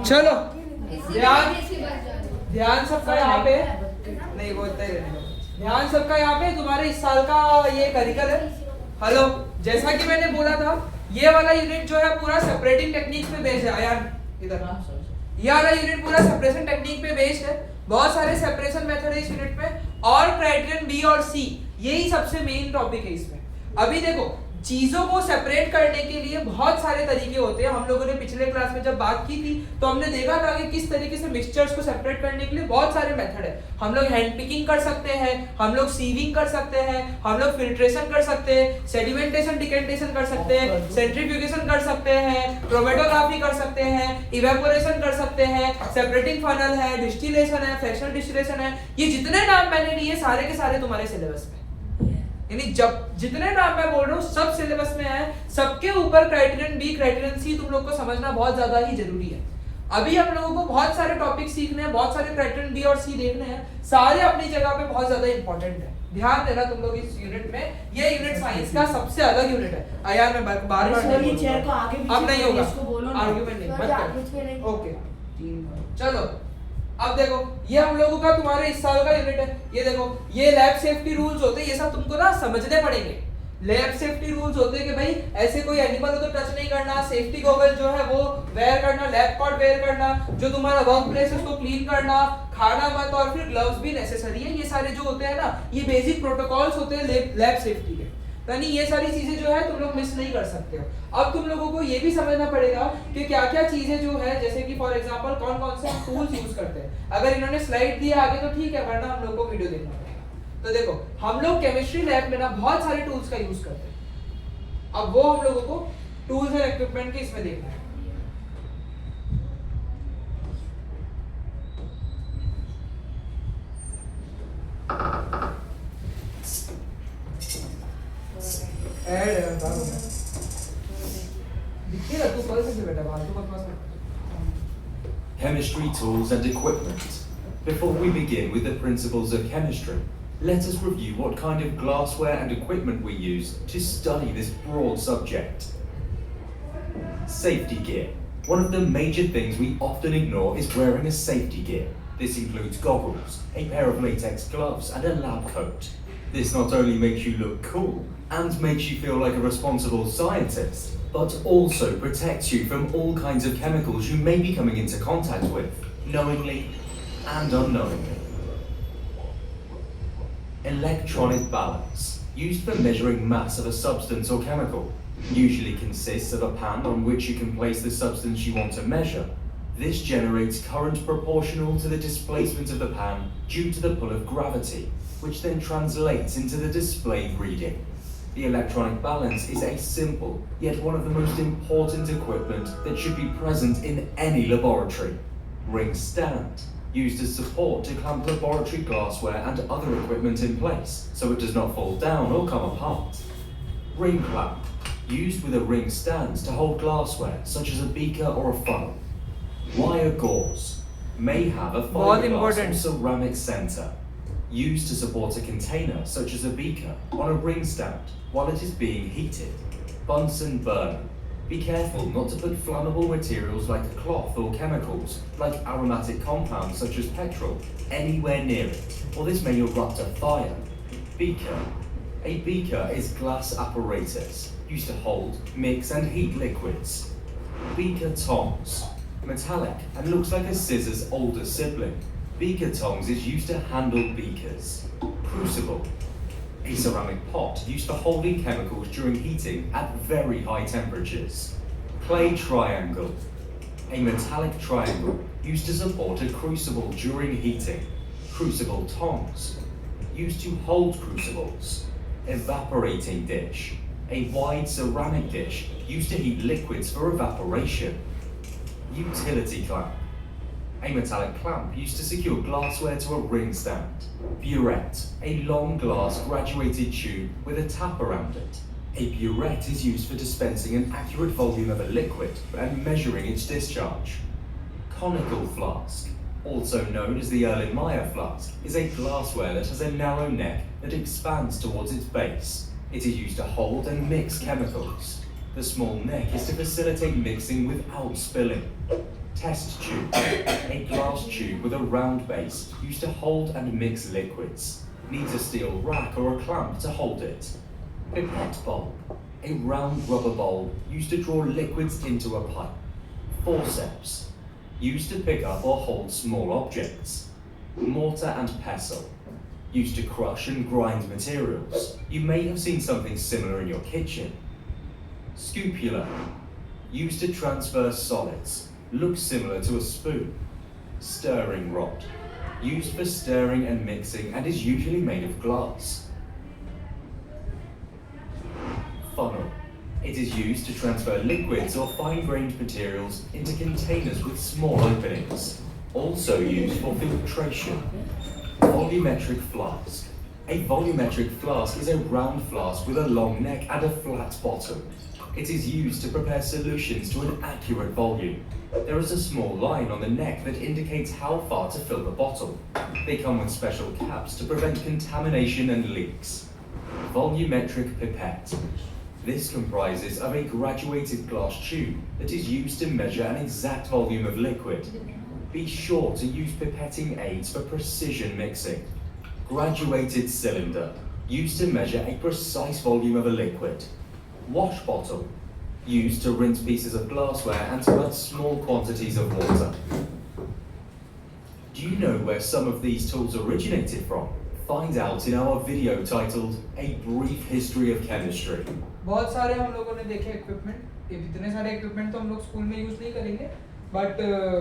चलो ध्यान ध्यान सबका यहाँ पे नहीं बोलते ही रहने दो। ध्यान सबका यहाँ पे तुम्हारे इस साल का ये करिकुलम है। हेलो, जैसा कि मैंने बोला था ये वाला यूनिट जो है पूरा सेपरेटिंग टेक्निक पे बेस्ड है। आयान इधर, ये वाला यूनिट पूरा सेपरेशन टेक्निक पे बेस्ड है। बहुत सारे सेपरेशन मेथड है इस यूनिट में और क्राइटेरियन बी और सी यही सबसे मेन टॉपिक है इसमें। अभी देखो चीजों को सेपरेट करने के लिए बहुत सारे तरीके होते हैं। हम लोगों ने पिछले क्लास में जब बात की थी तो हमने देखा था कि किस तरीके से मिक्सचर्स को सेपरेट करने के लिए बहुत सारे मेथड है। हम लोग हैंड पिकिंग कर सकते हैं, हम लोग सीविंग कर सकते हैं, हम लोग फिल्ट्रेशन कर सकते हैं, सेडिमेंटेशन डिकेंटेशन कर सकते हैं, सेंट्रीफ्यूगेशन कर सकते हैं, क्रोमेटोग्राफी कर सकते हैं, इवेपोरेशन कर सकते हैं, सेपरेटिंग फनल है, डिस्टिलेशन है, फ्रैक्शनल डिस्टिलेशन है। ये जितने नाम मैंने लिए सारे के सारे तुम्हारे सिलेबस में, यानी जब जितने नाम मैं बोल रहा हूँ सब सिलेबस में है। सबके ऊपर क्राइटेरियन बी क्राइटेरियन सी तुम लोग को समझना बहुत ज्यादा ही जरूरी है। अभी हम लोगों को बहुत सारे टॉपिक सीखने हैं, बहुत सारे क्राइटेरियन बी और सी देखने हैं, सारे अपनी जगह पे बहुत ज्यादा इंपॉर्टेंट है। ध्यान देना तुम लोग इस यूनिट में। ये यूनिट साइंस का सबसे अलग यूनिट है। आया मैं बार बार अब नहीं होगा, आर्गुमेंट नहीं मत करो। ओके चलो अब देखो ये हम लोगों का तुम्हारे इस साल का यूनिट है। ये देखो ये लैब सेफ्टी रूल्स होते हैं, ये सब तुमको ना समझने पड़ेंगे। लैब सेफ्टी रूल्स होते हैं कि भाई ऐसे कोई एनिमल को तो टच नहीं करना, सेफ्टी गॉगल जो है वो वेयर करना, लैब कोट वेयर करना, जो तुम्हारा वर्क प्लेस है उसको क्लीन करना, खाना मत, और फिर ग्लव्स भी नेसेसरी है। ये सारे जो होते हैं ना ये बेसिक प्रोटोकॉल्स होते हैं लैब सेफ्टी के। यानी ये सारी चीजें जो है तुम लोग मिस नहीं कर सकते हो। अब तुम लोगों को ये भी समझना पड़ेगा कि क्या क्या चीजें जो है, जैसे कि फॉर एग्जांपल कौन कौन से टूल्स यूज करते हैं। अगर इन्होंने स्लाइड दिया आगे तो ठीक है, वरना हम लोग को वीडियो देखना पड़ेगा। तो देखो हम लोग केमिस्ट्री लैब में ना बहुत सारे टूल्स का यूज करते हैं। अब वो हम लोगों को टूल्स एंड इक्विपमेंट के इसमें देखना है। Chemistry tools and equipment. Before we begin with the principles of chemistry, let us review what kind of glassware and equipment we use to study this broad subject. Safety gear. One of the major things we often ignore is wearing a safety gear. This includes goggles, a pair of latex gloves, and a lab coat. This not only makes you look cool and makes you feel like a responsible scientist, but also protects you from all kinds of chemicals you may be coming into contact with, knowingly and unknowingly. Electronic balance, used for measuring mass of a substance or chemical, usually consists of a pan on which you can place the substance you want to measure. This generates current proportional to the displacement of the pan due to the pull of gravity, which then translates into the displayed reading. The electronic balance is a simple, yet one of the most important equipment that should be present in any laboratory. Ring stand, used as support to clamp laboratory glassware and other equipment in place, so it does not fall down or come apart. Ring clamp, used with a ring stand to hold glassware, such as a beaker or a funnel. Wire gauze, may have a fiberglass or ceramic center, used to support a container, such as a beaker, on a ring stand while it is being heated. Bunsen burner. Be careful not to put flammable materials like cloth or chemicals, like aromatic compounds such as petrol, anywhere near it, or this may erupt a fire. Beaker. A beaker is glass apparatus, used to hold, mix and heat liquids. Beaker tongs. Metallic and looks like a scissors older sibling. Beaker tongs is used to handle beakers. Crucible. A ceramic pot used for holding chemicals during heating at very high temperatures. Clay triangle. A metallic triangle used to support a crucible during heating. Crucible tongs. Used to hold crucibles. Evaporating dish. A wide ceramic dish used to heat liquids for evaporation. Utility clamp. A metallic clamp used to secure glassware to a ring stand. Burette, a long glass graduated tube with a tap around it. A burette is used for dispensing an accurate volume of a liquid and measuring its discharge. Conical flask, also known as the Erlenmeyer flask, is a glassware that has a narrow neck that expands towards its base. It is used to hold and mix chemicals. The small neck is to facilitate mixing without spilling. Test tube, a glass tube with a round base used to hold and mix liquids. Needs a steel rack or a clamp to hold it. Pipette bulb, a round rubber bulb used to draw liquids into a pipe. Forceps, used to pick up or hold small objects. Mortar and pestle, used to crush and grind materials. You may have seen something similar in your kitchen. Scupula, used to transfer solids. Looks similar to a spoon. Stirring rod, used for stirring and mixing and is usually made of glass. Funnel, it is used to transfer liquids or fine-grained materials into containers with small openings. Also used for filtration. Volumetric flask. A volumetric flask is a round flask with a long neck and a flat bottom. It is used to prepare solutions to an accurate volume. There is a small line on the neck that indicates how far to fill the bottle. They come with special caps to prevent contamination and leaks. Volumetric pipette. This comprises of a graduated glass tube that is used to measure an exact volume of liquid. Be sure to use pipetting aids for precision mixing. Graduated cylinder, used to measure a precise volume of a liquid. Wash bottle, used to rinse pieces of glassware and to add small quantities of water. Do you know where some of these tools originated from? Find out in our video titled A Brief History of Chemistry. बहुत सारे हम लोगों ने देखे equipment, इतने सारे equipment तो हम लोग स्कूल में यूज नहीं करेंगे, बट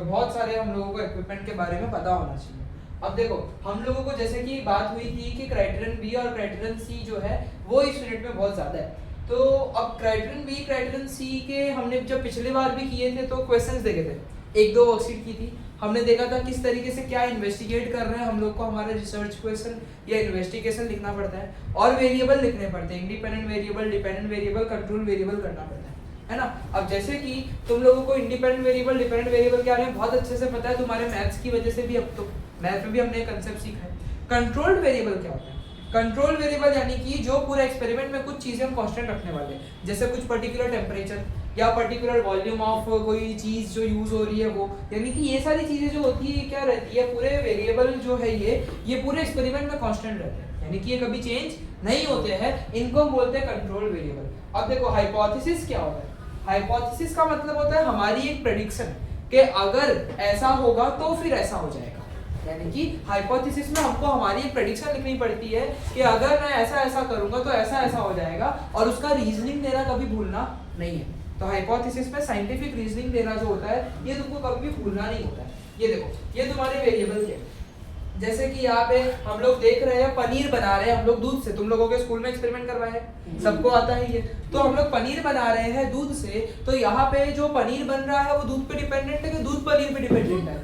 बहुत सारे हम लोगों को इक्विपमेंट के बारे में पता होना चाहिए। अब देखो, हम लोगों को जैसे कि बात हुई थी कि क्राइटेरियन बी और क्राइटेरियन सी जो है वो इस यूनिट में बहुत ज़्यादा है। तो अब क्राइटेरियन बी क्राइटेरियन सी के हमने जब पिछली बार भी किए थे तो क्वेश्चंस देखे थे, 1-2 वर्कशीट की थी। हमने देखा था किस तरीके से क्या इन्वेस्टिगेट कर रहे हैं हम लोग को, हमारे रिसर्च क्वेश्चन या इन्वेस्टिगेशन लिखना पड़ता है और वेरिएबल लिखने पड़ते हैं, independent variable, dependent variable, control variable करना पड़ता है ना। अब जैसे कि तुम लोगों को इंडिपेंडेंट वेरिएबल, डिपेंडेंट वेरिएबल क्या है बहुत अच्छे से पता है, तुम्हारे मैथ्स की वजह से भी। अब तो मैथ में भी हमने कंसेप्ट सीखा है। कंट्रोल्ड वेरिएबल क्या होता है? कंट्रोल वेरिएबल यानी कि जो पूरे एक्सपेरिमेंट में कुछ चीजें हम कांस्टेंट रखने वाले हैं, जैसे कुछ पर्टिकुलर टेम्परेचर या पर्टिकुलर वॉल्यूम ऑफ कोई चीज जो यूज हो रही है वो, यानी कि ये सारी चीजें जो होती है क्या रहती है, पूरे वेरिएबल जो है ये पूरे एक्सपेरिमेंट में कांस्टेंट रहते हैं, यानी कि ये कभी चेंज नहीं होते हैं। इनको हम बोलते हैं कंट्रोल वेरिएबल। अब देखो हाइपोथेसिस क्या होता है? हाइपोथेसिस का मतलब होता है हमारी एक प्रेडिक्शन कि अगर ऐसा होगा तो फिर ऐसा हो जाएगा, यानी कि हाइपोथेसिस में हमको हमारी एक प्रेडिक्शन लिखनी पड़ती है कि अगर मैं ऐसा ऐसा करूंगा तो ऐसा ऐसा हो जाएगा, और उसका रीजनिंग देना कभी भूलना नहीं है। तो हाइपोथेसिस में साइंटिफिक रीजनिंग देना जो होता है ये तुमको कभी भी भूलना नहीं होता है। ये देखो, ये तुम्हारे वेरिएबल के, जैसे कि यहाँ पे हम लोग देख रहे हैं पनीर बना रहे हैं हम लोग दूध से। तुम लोगों के स्कूल में एक्सपेरिमेंट करवाए हैं, सबको आता है ये। तो हम लोग पनीर बना रहे हैं दूध से, तो यहाँ पे जो पनीर बन रहा है वो दूध पे डिपेंडेंट है कि दूध पनीर पे डिपेंडेंट है?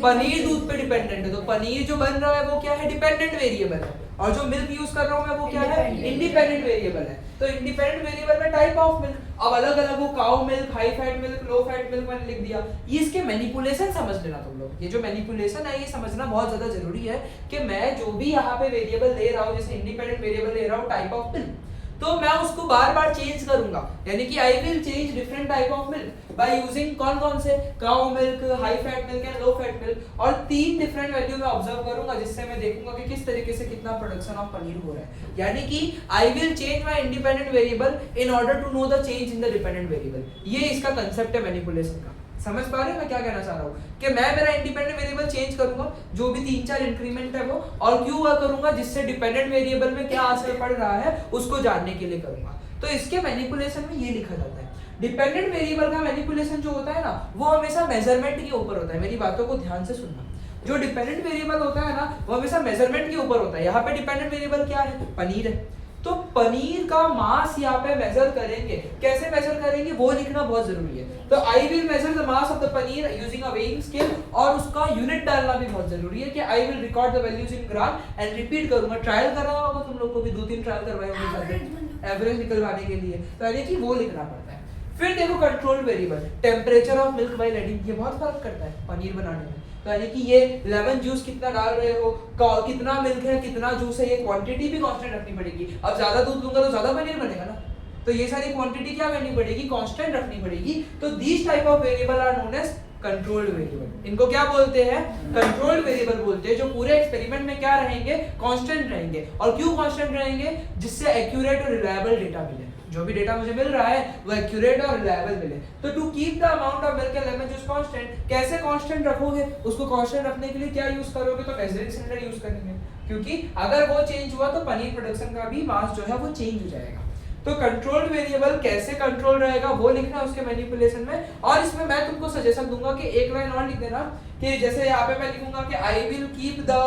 पनीर दूध पे डिपेंडेंट है। तो पनीर जो बन रहा है वो क्या है? डिपेंडेंट वेरिएबल है। और जो मिल्क यूज कर रहा हूँ मैं वो क्या है? इंडिपेंडेंट वेरिएबल है। तो इंडिपेंडेंट वेरिएबल में टाइप ऑफ मिल्क, अब अलग अलग वो cow milk, high fat milk, low fat milk मैंने लिख दिया। ये इसके मैनिपुलेशन समझ लेना तुम लोग। ये जो मैनिपुलेशन है ये समझना बहुत ज्यादा जरूरी है कि मैं जो भी यहाँ पे वेरिएबल ले रहा हूँ, जैसे इंडिपेंडेंट वेरिएबल ले रहा हूँ टाइप ऑफ मिल्क, तो मैं उसको बार बार चेंज करूंगा, यानी कि I will change different type of milk by using कौन कौन से? Cow milk, high fat milk and low fat milk. और 3 डिफरेंट वैल्यू में ऑब्जर्व करूंगा, जिससे मैं देखूंगा कि किस तरीके से कितना प्रोडक्शन ऑफ पनीर हो रहा है। यानी कि I will change my independent variable in order to know the change in the dependent variable. ये इसका कंसेप्ट है मैनिपुलेशन का। समझ पा रहे हो मैं क्या कहना चाह रहा हूँ? कि मैं मेरा इंडिपेंडेंट वेरिएबल चेंज करूंगा, जो भी 3-4 इंक्रीमेंट है वो, और क्यों वह करूंगा? जिससे डिपेंडेंट वेरिएबल में क्या असर पड़ रहा है उसको जानने के लिए करूंगा। तो इसके मैनिपुलेशन में ये लिखा जाता है। डिपेंडेंट वेरिएबल का मैनिपुलेशन जो होता है ना वो हमेशा मेजरमेंट के ऊपर होता है। मेरी बातों को ध्यान से सुनना। जो डिपेंडेंट वेरिएबल होता है ना वो हमेशा मेजरमेंट के ऊपर होता है। यहाँ पे डिपेंडेंट वेरिएबल क्या है? पनीर है। तो पनीर का मास यहाँ पे मेजर करेंगे, कैसे मेजर करेंगे वो लिखना बहुत जरूरी है। तो I will measure the mass of the paneer using a weighing scale, और उसका यूनिट डालना भी बहुत जरूरी है कि I will record the values in gram and repeat करूंगा। ट्रायल कर रहा होगा तुम लोग को भी, 2-3 ट्रायल करवाए होंगे एवरेज निकलवाने के लिए, तो यानी कि वो लिखना पड़ता है। फिर देखो control variable, temperature of milk while adding, ये बहुत फर्क करता है पनीर बनाने में। तो यानी कि ये लेमन जूस कितना डाल रहे हो, कितना मिल्क है, कितना जूस है, ये क्वांटिटी भी कांस्टेंट रखनी पड़ेगी। अब ज्यादा दूध दूंगा तो ज्यादा पनीर बनेगा ना, तो ये सारी क्वांटिटी क्या करनी पड़ेगी? कांस्टेंट रखनी पड़ेगी। तो these type of variable are known as controlled variable. इनको क्या बोलते हैं? कंट्रोल्ड वेरिएबल बोलते हैं, जो पूरे एक्सपेरिमेंट में क्या रहेंगे? कांस्टेंट रहेंगे। और क्यों कांस्टेंट रहेंगे? जिससे एक्यूरेट और रिलायबल डेटा मिले, जो भी डेटा मुझे मिल रहा है वो एक्यूरेट और रिलायबल मिले। तो to keep the amount of milk and lemon juice constant, कैसे कांस्टेंट रखोगे? उसको कांस्टेंट रखने के लिए क्या यूज करोगे? तो मेजरिंग सिलेंडर यूज करेंगे, क्योंकि अगर वो चेंज हुआ तो पनीर प्रोडक्शन का भी मास जो है वो चेंज हो जाएगा। तो कंट्रोल्ड वेरिएबल कैसे कंट्रोल रहेगा वो लिखना है उसके मैनिपुलेशन में। और इसमें मैं तुमको सजेशन दूंगा कि एक लाइन और लिख देना, कि जैसे यहाँ पे मैं लिखूंगा कि I will keep the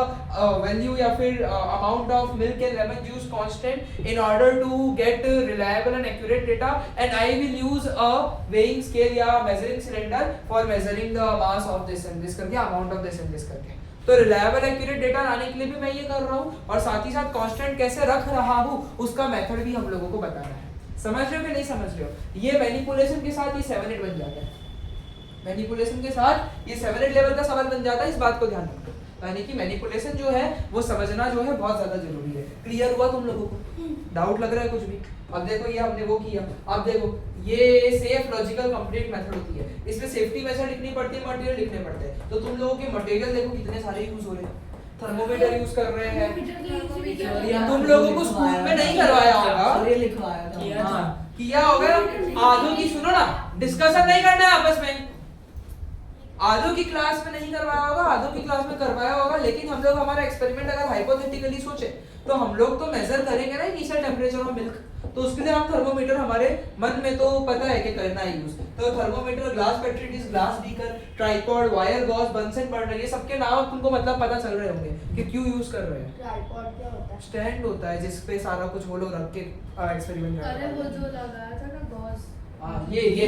value या फिर amount of milk and lemon juice constant in order to get reliable and accurate data, and I will use a weighing scale या measuring cylinder for measuring the mass of this and this करके, amount of this and this करके। तो reliable accurate data लाने के लिए भी मैं ये कर रहा हूँ, और साथ ही साथ कांस्टेंट कैसे रख रहा हूँ उसका मेथड भी हम लोगों को बताना है। समझ रहे हो कि नहीं समझ रहे हो? ये मैनिपुलेशन के साथ ये 7-8 बन जाता है। मैनिपुलेशन के साथ ये 7-8 लेवल का सवाल बन जाता है, इस बात को ध्यान रखो। यानी कि मैनिपुलेशन जो है वो समझना जो है बहुत ज्यादा जरूरी है। क्लियर हुआ तुम लोगों को? डाउट लग रहा है कुछ भी? अब देखो ये हमने वो किया, अब देखो ये सेफ लॉजिकल कंप्लीट मेथड होती है, इसमें सेफ्टी मेथड लिखनी पड़ती है, मटेरियल लिखने पड़ते हैं। तो तुम लोगों के मटेरियल देखो कितने सारे यूज हो रहे हैं। थर्मोमीटर यूज कर रहे हैं, तुम लोगों को स्कूल में नहीं करवाया होगा, किया होगा। आधो की सुनो ना, डिस्कशन नहीं करना है आपस में। आधो की क्लास में नहीं करवाया होगा, आधो की क्लास में करवाया होगा, लेकिन हम लोग हमारा एक्सपेरिमेंट अगर हाइपोथेटिकली सोचे तो हम लोग तो मेजर करेंगे ना इनिशियल टेम्परेचर ऑफ मिल्क। तो उसके लिए हम थर्मोमीटर, हमारे मन में तो पता है कि करना है यूज। तो thermometer, glass petri dish, glass beaker, tripod, wire gauze, Bunsen burner, ये सबके नाम तुमको मतलब पता चल रहे होंगे कि क्यों यूज कर रहे हैं। ट्राइपॉड क्या होता है? स्टैंड होता है जिस पे सारा कुछ वो लोग रख के एक्सपेरिमेंट करते हैं। अरे वो जो लगाया था ना गॉज, ये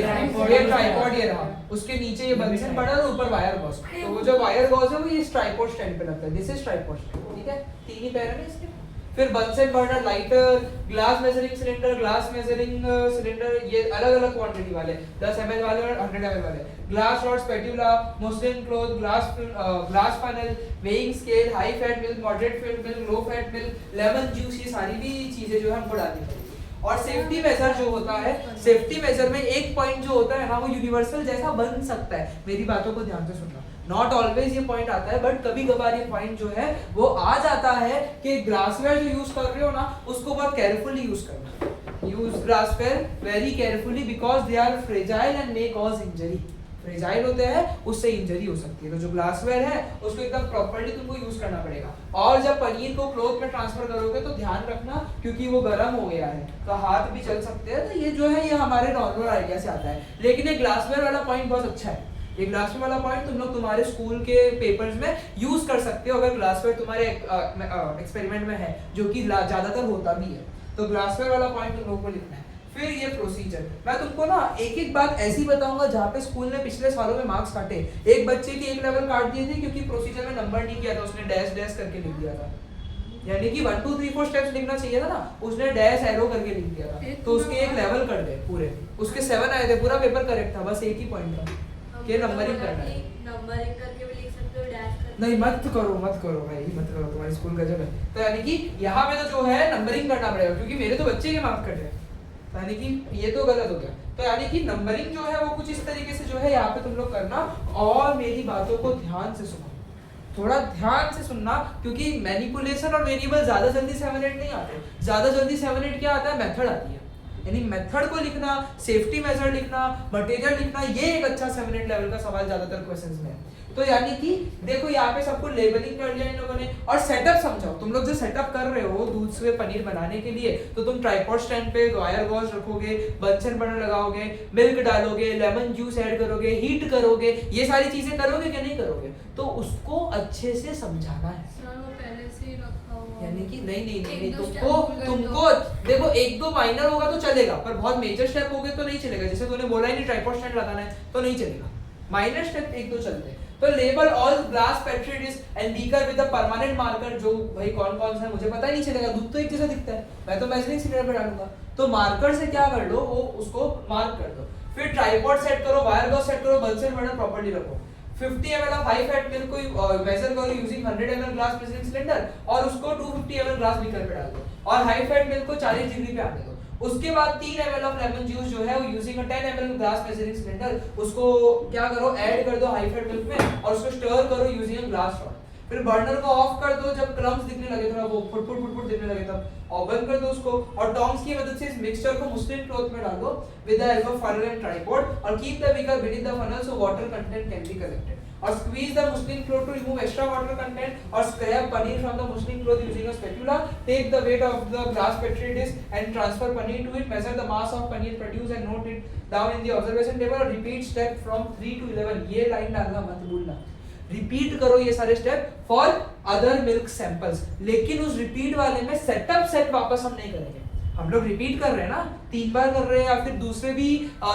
ट्राइपॉड ये रहा, उसके नीचे ये बंसन बर्नर और ऊपर वायर गॉज। तो वो जो वायर गॉज है वो ये ट्राइपॉड स्टैंड पे लगता है, दिस इज ट्राइपॉड स्टैंड, ठीक है? तीन ही पैर है ना इसके। फिर Bunsen burner, lighter, glass measuring cylinder, glass measuring cylinder, ये अलग अलग क्वांटिटी वाले, 10 ml वाले और 100 ml वाले, glass rod, spatula, muslin cloth, glass funnel, weighing scale, high fat milk, moderate fat milk, low fat milk, lemon juice, ये सारी भी चीजें जो है हमको डालनी पड़ेगी। और सेफ्टी मेजर जो होता है, सेफ्टी मेजर में एक पॉइंट जो होता है ना वो यूनिवर्सल जैसा बन सकता है। मेरी बातों को ध्यान से सुनना, नॉट ऑलवेज ये पॉइंट आता है, बट कभी कभार ये पॉइंट जो है वो आ जाता है कि ग्लासवेयर जो यूज कर रहे हो ना उसको बहुत केयरफुली यूज करना। Use glassware very carefully because they are fragile and may cause injury. Fragile होते हैं, उससे इंजरी हो सकती है। तो जो ग्लासवेयर है उसको एकदम प्रॉपर्ली तुमको यूज करना पड़ेगा। और जब पनीर को क्लोथ में ट्रांसफर करोगे तो ध्यान रखना, क्योंकि वो गर्म हो गया है तो हाथ भी चल सकते हैं। तो ये जो है ये हमारे नॉर्मल आइडिया से आता है, लेकिन ये ग्लासवेयर वाला पॉइंट बहुत अच्छा है। ये ग्लासवेयर वाला पॉइंट तुम लोग तुम्हारे स्कूल के पेपर्स में यूज कर सकते हो अगर ग्लासवेयर तुम्हारे एक्सपेरिमेंट में है, जो कि ज्यादातर होता भी है। तो ग्लासवेयर वाला पॉइंट तुम लोग को लिखना है। फिर ये प्रोसीजर, मैं तुमको ना एक एक बात ऐसी बताऊंगा जहाँ पे स्कूल ने पिछले सालों में मार्क्स काटे। एक बच्चे की एक लेवल काट दिए थे क्योंकि प्रोसीजर में नंबर नहीं किया था, उसने डैश डैश करके लिख दिया था। यानी कि 1 2 3 4 स्टेप्स लिखना चाहिए था ना, उसने डैश एरो करके लिख दिया था, तो उसके एक लेवल कट गए पूरे। उसके 7 आए थे, पूरा पेपर करेक्ट था, बस एक ही पॉइंट था कि नंबरिंग करना है। नंबरिंग करके भी लिख सकते हो, डैश करके। नहीं मत करो भाई, मत करो, तुम्हारी स्कूल गजब है। तो यानी कि यहाँ पे तो जो है नंबरिंग करना पड़ेगा, क्योंकि मेरे तो बच्चे के मार्क्स कटे, यानी कि ये तो गलत हो गया। तो यानी कि नंबरिंग जो है वो कुछ इस तरीके से जो है यहाँ पे तुम लोग करना। और मेरी बातों को ध्यान से सुनो, थोड़ा ध्यान से सुनना, क्योंकि मैनिपुलेशन और वेरिएबल ज्यादा जल्दी 7-8 नहीं आते। ज्यादा जल्दी 7-8 क्या आता है? मेथड आती है। यानी मेथड को लिखना, सेफ्टी मेजर लिखना, मटेरियल लिखना, ये एक अच्छा 7-8 लेवल का सवाल ज्यादातर क्वेश्चंस में है। तो यानी कि देखो यहाँ पे सबको लेबलिंग कर लिया इन लोगों ने। और सेटअप समझाओ, तुम लोग जो सेटअप कर रहे हो दूध से पनीर बनाने के लिए, तो तुम ट्राइपॉड स्टैंड पे वायर गॉज रखोगे, बंसन बर्नर लगाओगे, मिल्क डालोगे, लेमन जूस ऐड करोगे, हीट करोगे, ये सारी चीजें करोगे कि नहीं करोगे? तो उसको अच्छे से समझाना है। पहले से ही रखा हुआ, यानी कि नहीं तुमको देखो 1-2 माइनर होगा तो चलेगा, पर बहुत मेजर स्टेप हो गए तो नहीं चलेगा। जैसे तूने बोला ही नहीं ट्राइपॉड स्टैंड लगाना है तो नहीं चलेगा, माइनर स्टेप 1-2 चलते हैं। तो label all glass petri dish and beaker with a permanent marker, जो भाई कौन कौन सा है मुझे पता ही नहीं चलेगा, दूध तो एक जैसा दिखता है, मैं तो मेजरिंग सिलेंडर पे डालूंगा। तो मार्कर से क्या कर लो, वो उसको मार्क कर दो। फिर ट्राइपॉड सेट करो, वायर गॉज सेट करो, बंसन बर्नर प्रॉपर्ली रखो। 50 ml of high fat milk को मेजर करो using 100 ml glass measuring cylinder, और उसको 250 ml ग्लास बीकर पे डाल दो, और हाई फैट मिल्क को 40 डिग्री पे आने दो। उसके बाद 3 ml ऑफ लेमन जूस जो है वो using a 10 ml glass measuring cylinder, उसको क्या करो ऐड कर दो हाई फैट मिल्क में और उसको स्टर करो यूजिंग अ ग्लास रॉड। फिर बर्नर को ऑफ कर दो, जब क्रम्स दिखने लगे थोड़ा वो फुट फुट फुट फुट दिखने लगे तब और बंद कर दो उसको, और टोंग्स की मदद से इस मिक्सचर को मुस्लिम क्लॉथ में डाल दो with the help of funnel and tripod और keep the beaker beneath the funnel so water content can be collected, or squeeze the muslin cloth to remove extra water content or scrape paneer from the muslin cloth using a spatula. Take the weight of the glass petri dish and transfer paneer to it. Measure the mass of paneer produced and note it down in the observation table. Repeat step from 3 to 11. ये line डालना मत भूलना, repeat करो ये सारे step for other milk samples. लेकिन उस repeat वाले में सेटअप सेट वापस हम नहीं करेंगे, हम लोग रिपीट कर रहे हैं ना, 3 बार कर रहे हैं, या फिर दूसरे भी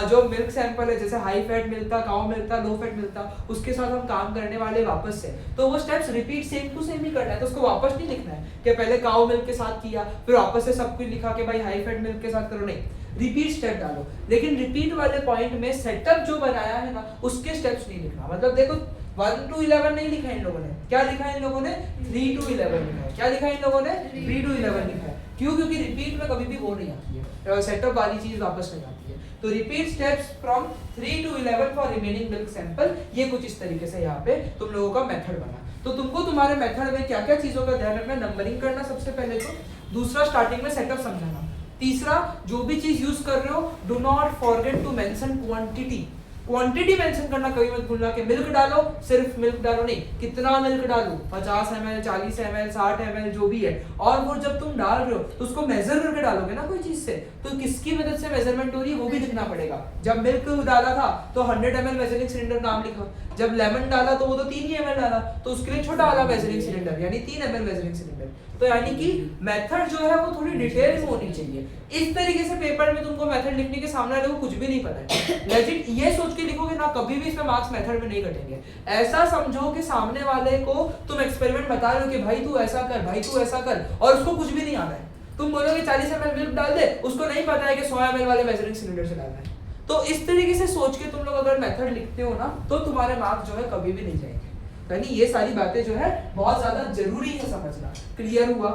जो मिल्क सैंपल है जैसे हाई फैट मिलता, काउ मिलता, लो फैट मिलता, उसके साथ हम काम करने वाले वापस से, तो वो steps repeat same to same ही करना है, तो उसको वापस नहीं लिखना है कि पहले काउ मिल्क के साथ किया फिर वापस से सब कुछ लिखा कि भाई हाई फैट मिल्क के साथ करो, नहीं, रिपीट स्टेप डालो। लेकिन रिपीट वाले पॉइंट में सेटअप जो बनाया है ना उसके स्टेप्स नहीं लिखना, मतलब देखो 1 to 11 नहीं लिखा इन लोगों ने, क्या लिखा है इन लोगों ने 3 to 11 लिखा है, क्या लिखा है इन लोगों ने 3 to 11 लिखा है, क्यों? क्योंकि रिपीट में कभी भी वो नहीं आती है, सेटअप वाली चीज वापस नहीं आती है। तो repeat steps from 3 to 11 for remaining milk sample, ये कुछ इस तरीके से यहाँ पे तुम लोगों का मेथड बना। तो तुमको तुम्हारे मेथड में क्या क्या चीजों का ध्यान रखना, नंबरिंग करना सबसे पहले तो, दूसरा स्टार्टिंग में सेटअप समझाना, तीसरा जो भी चीज यूज कर रहे हो do not forget to mention quantity, quantity mention करना कभी मत भूलना कि मिल्क डालो, सिर्फ मिल्क डालो नहीं, कितना मिल्क डालो, 50 ml 40 ml 60 ml जो भी है, और वो जब तुम डाल रहे हो तो उसको मेजर करके डालोगे ना कोई चीज से, तो किसकी मदद से मेजरमेंट हो रही है वो भी लिखना पड़ेगा। जब मिल्क डाला था तो 100 ml मेजरिंग सिलेंडर नाम लिखा, जब लेमन डाला तो वो तो 3 ही ml डाला, तो उसके लिए छोटा वाला मेजरिंग सिलेंडर यानी 3 ml मेजरिंग सिलेंडर। तो यानी कि मेथड जो है वो थोड़ी डिटेल में होनी चाहिए। इस तरीके से पेपर में तुमको मेथड लिखने के सामने वाले को कुछ भी नहीं पता है, लेजिट ये सोच के लिखोगे ना कभी भी इसमें मार्क्स मेथड में नहीं कटेंगे। ऐसा समझो कि सामने वाले को तुम एक्सपेरिमेंट बता रहे हो कि भाई तू ऐसा कर, भाई तू ऐसा कर, और उसको कुछ भी नहीं आता है। तुम बोलोगे 40 ml मिल्क डाल दे, उसको नहीं पता है कि 100 ml वाले मेजरिंग सिलेंडर से डालना है। तो इस तरीके से सोच के तुम लोग अगर मेथड लिखते हो ना तो तुम्हारे मार्क्स जो है कभी भी नहीं जाएंगे। यानी ये सारी बातें जो है बहुत ज्यादा जरूरी है समझना। क्लियर हुआ?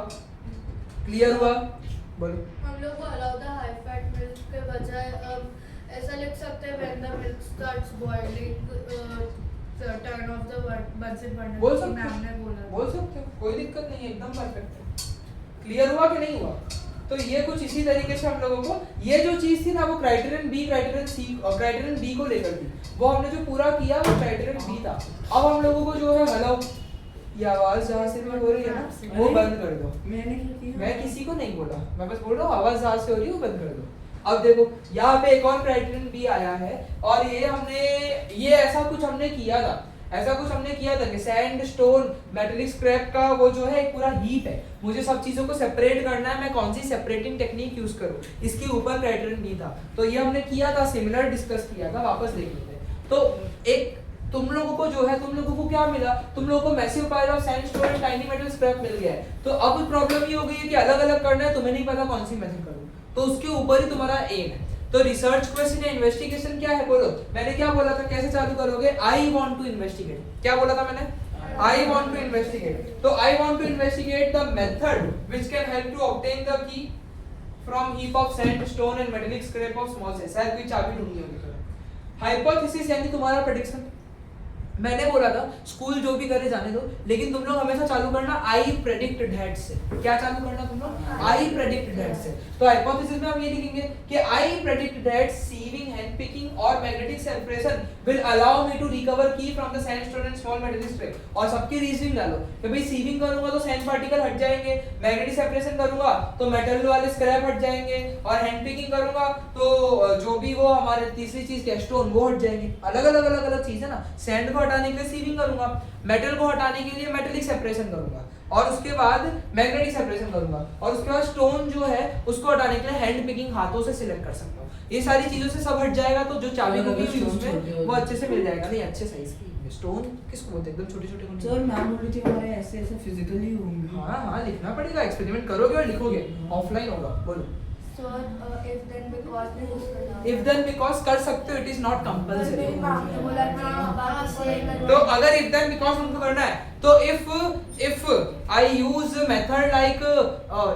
क्लियर हुआ? बोलो। हम लोग को allow the high fat milk के बजाय अब ऐसा लिख सकते हैं when the milk starts boiling turn off the Bunsen burner, बोल सकते हो, मैम ने बोला, बोल सकते हो, कोई दिक्कत नहीं है, एकदम परफेक्ट है। क्लियर हुआ कि नहीं हुआ? तो ये कुछ इसी तरीके से हम लोगों को ये जो चीज थी ना वो क्राइटेरियन बी, क्राइटेरियन सी और क्राइटेरियन डी को लेकर थी, वो हमने जो पूरा किया वो क्राइटेरियन बी था। अब हम लोगों को जो है हेलो ये आवाज जहाँ से भी हो रही है ना वो बंद कर दो। मैंने क्या किया? मैं किसी को नहीं बोला, मैं बस बोल रहा हूँ आवाज जहाँ से हो रही है वो बंद कर दो। अब देखो यहाँ पे एक और क्राइटेरियन बी आया है और ये ऐसा कुछ हमने किया था कि सैंड स्टोन मेटेलिक स्क्रैप का वो जो है एक पूरा हीप है, मुझे सब चीजों को सेपरेट करना है, मैं कौन सी सेपरेटिंग टेक्निक यूज करूं, इसके ऊपर क्राइटेरियन बी था। तो ये हमने किया था, सिमिलर डिस्कस किया था, वापस देख लेते हैं। तो एक तुम लोगों को जो है, तुम लोगों को क्या मिला, तुम लोगों को massive pile of sandstone and tiny metal scrap मिल गया है। तो अब प्रॉब्लम ये हो गई है कि अलग अलग करना है, तुम्हें नहीं पता कौन सी मेथड करूं, तो उसके ऊपर ही तुम्हारा एम है। तो रिसर्च क्वेश्चन या इन्वेस्टिगेशन क्या है, बोलो। मैंने क्या बोला था, कैसे चालू करोगे, आई वांट टू इन्वेस्टिगेट, क्या बोला था मैंने, आई वांट टू इन्वेस्टिगेट। तो I want to investigate the method which can help to obtain the key from heap of sand stone and metallic scrap of small size. शायद कोई चाबी ढूंढनी होगी। हाइपोथेसिस यानी तुम्हारा प्रेडिक्शन। मैंने बोला था स्कूल जो भी करे जाने दो, लेकिन तुम लोग हमेशा चालू करना आई प्रेडिक्ट दैट से। क्या चालू करना तुम लोग, आई प्रेडिक्ट दैट से। तो हाइपोथेसिस में हम ये लिखेंगे कि I predict that sieving, hand picking और magnetic separation will allow me to recover key from the sandstone and small metallic scrap. और सबकी रीजनिंग डालो कि भाई सीविंग करूंगा तो सैंड पार्टिकल हट जाएंगे, मैग्नेटिक सेपरेशन करूंगा तो मेटल वाले स्क्रैप हट जाएंगे, और हैंड पिकिंग करूंगा तो जो भी वो हमारे तीसरी चीज के स्टोन वो हट जाएंगे। अलग अलग चीज है ना। सैंड को हटाने के लिए सीविंग करूंगा, मेटल को हटाने के लिए मेटेलिक सेपरेशन करूंगा, और उसके बाद मैग्नेटिक सेपरेशन करूंगा, और उसके बाद स्टोन जो है उसको हटाने के लिए हैंड पिकिंग हाथों से सिलेक्ट कर सकता हूँ। ये सारी चीजों से सब हट जाएगा तो जो चाबी को भी उसमें वो अच्छे से मिल जाएगा। नहीं अच्छे साइज की स्टोन किसको बोलते हैं, एकदम छोटे छोटे। सर मैम बोल रही थी हमारे ऐसे ऐसे फिजिकली होंगे। हाँ लिखना पड़ेगा, एक्सपेरिमेंट करोगे और लिखोगे, ऑफलाइन होगा। बोलो। इफ देन बिकॉज़ ने यूज करना, इफ देन बिकॉज कर सकते हो, इट इज नॉट कंपल्सरी। आपने बोला तो अगर इफ देन बिकॉज उनको करना है तो if I use method like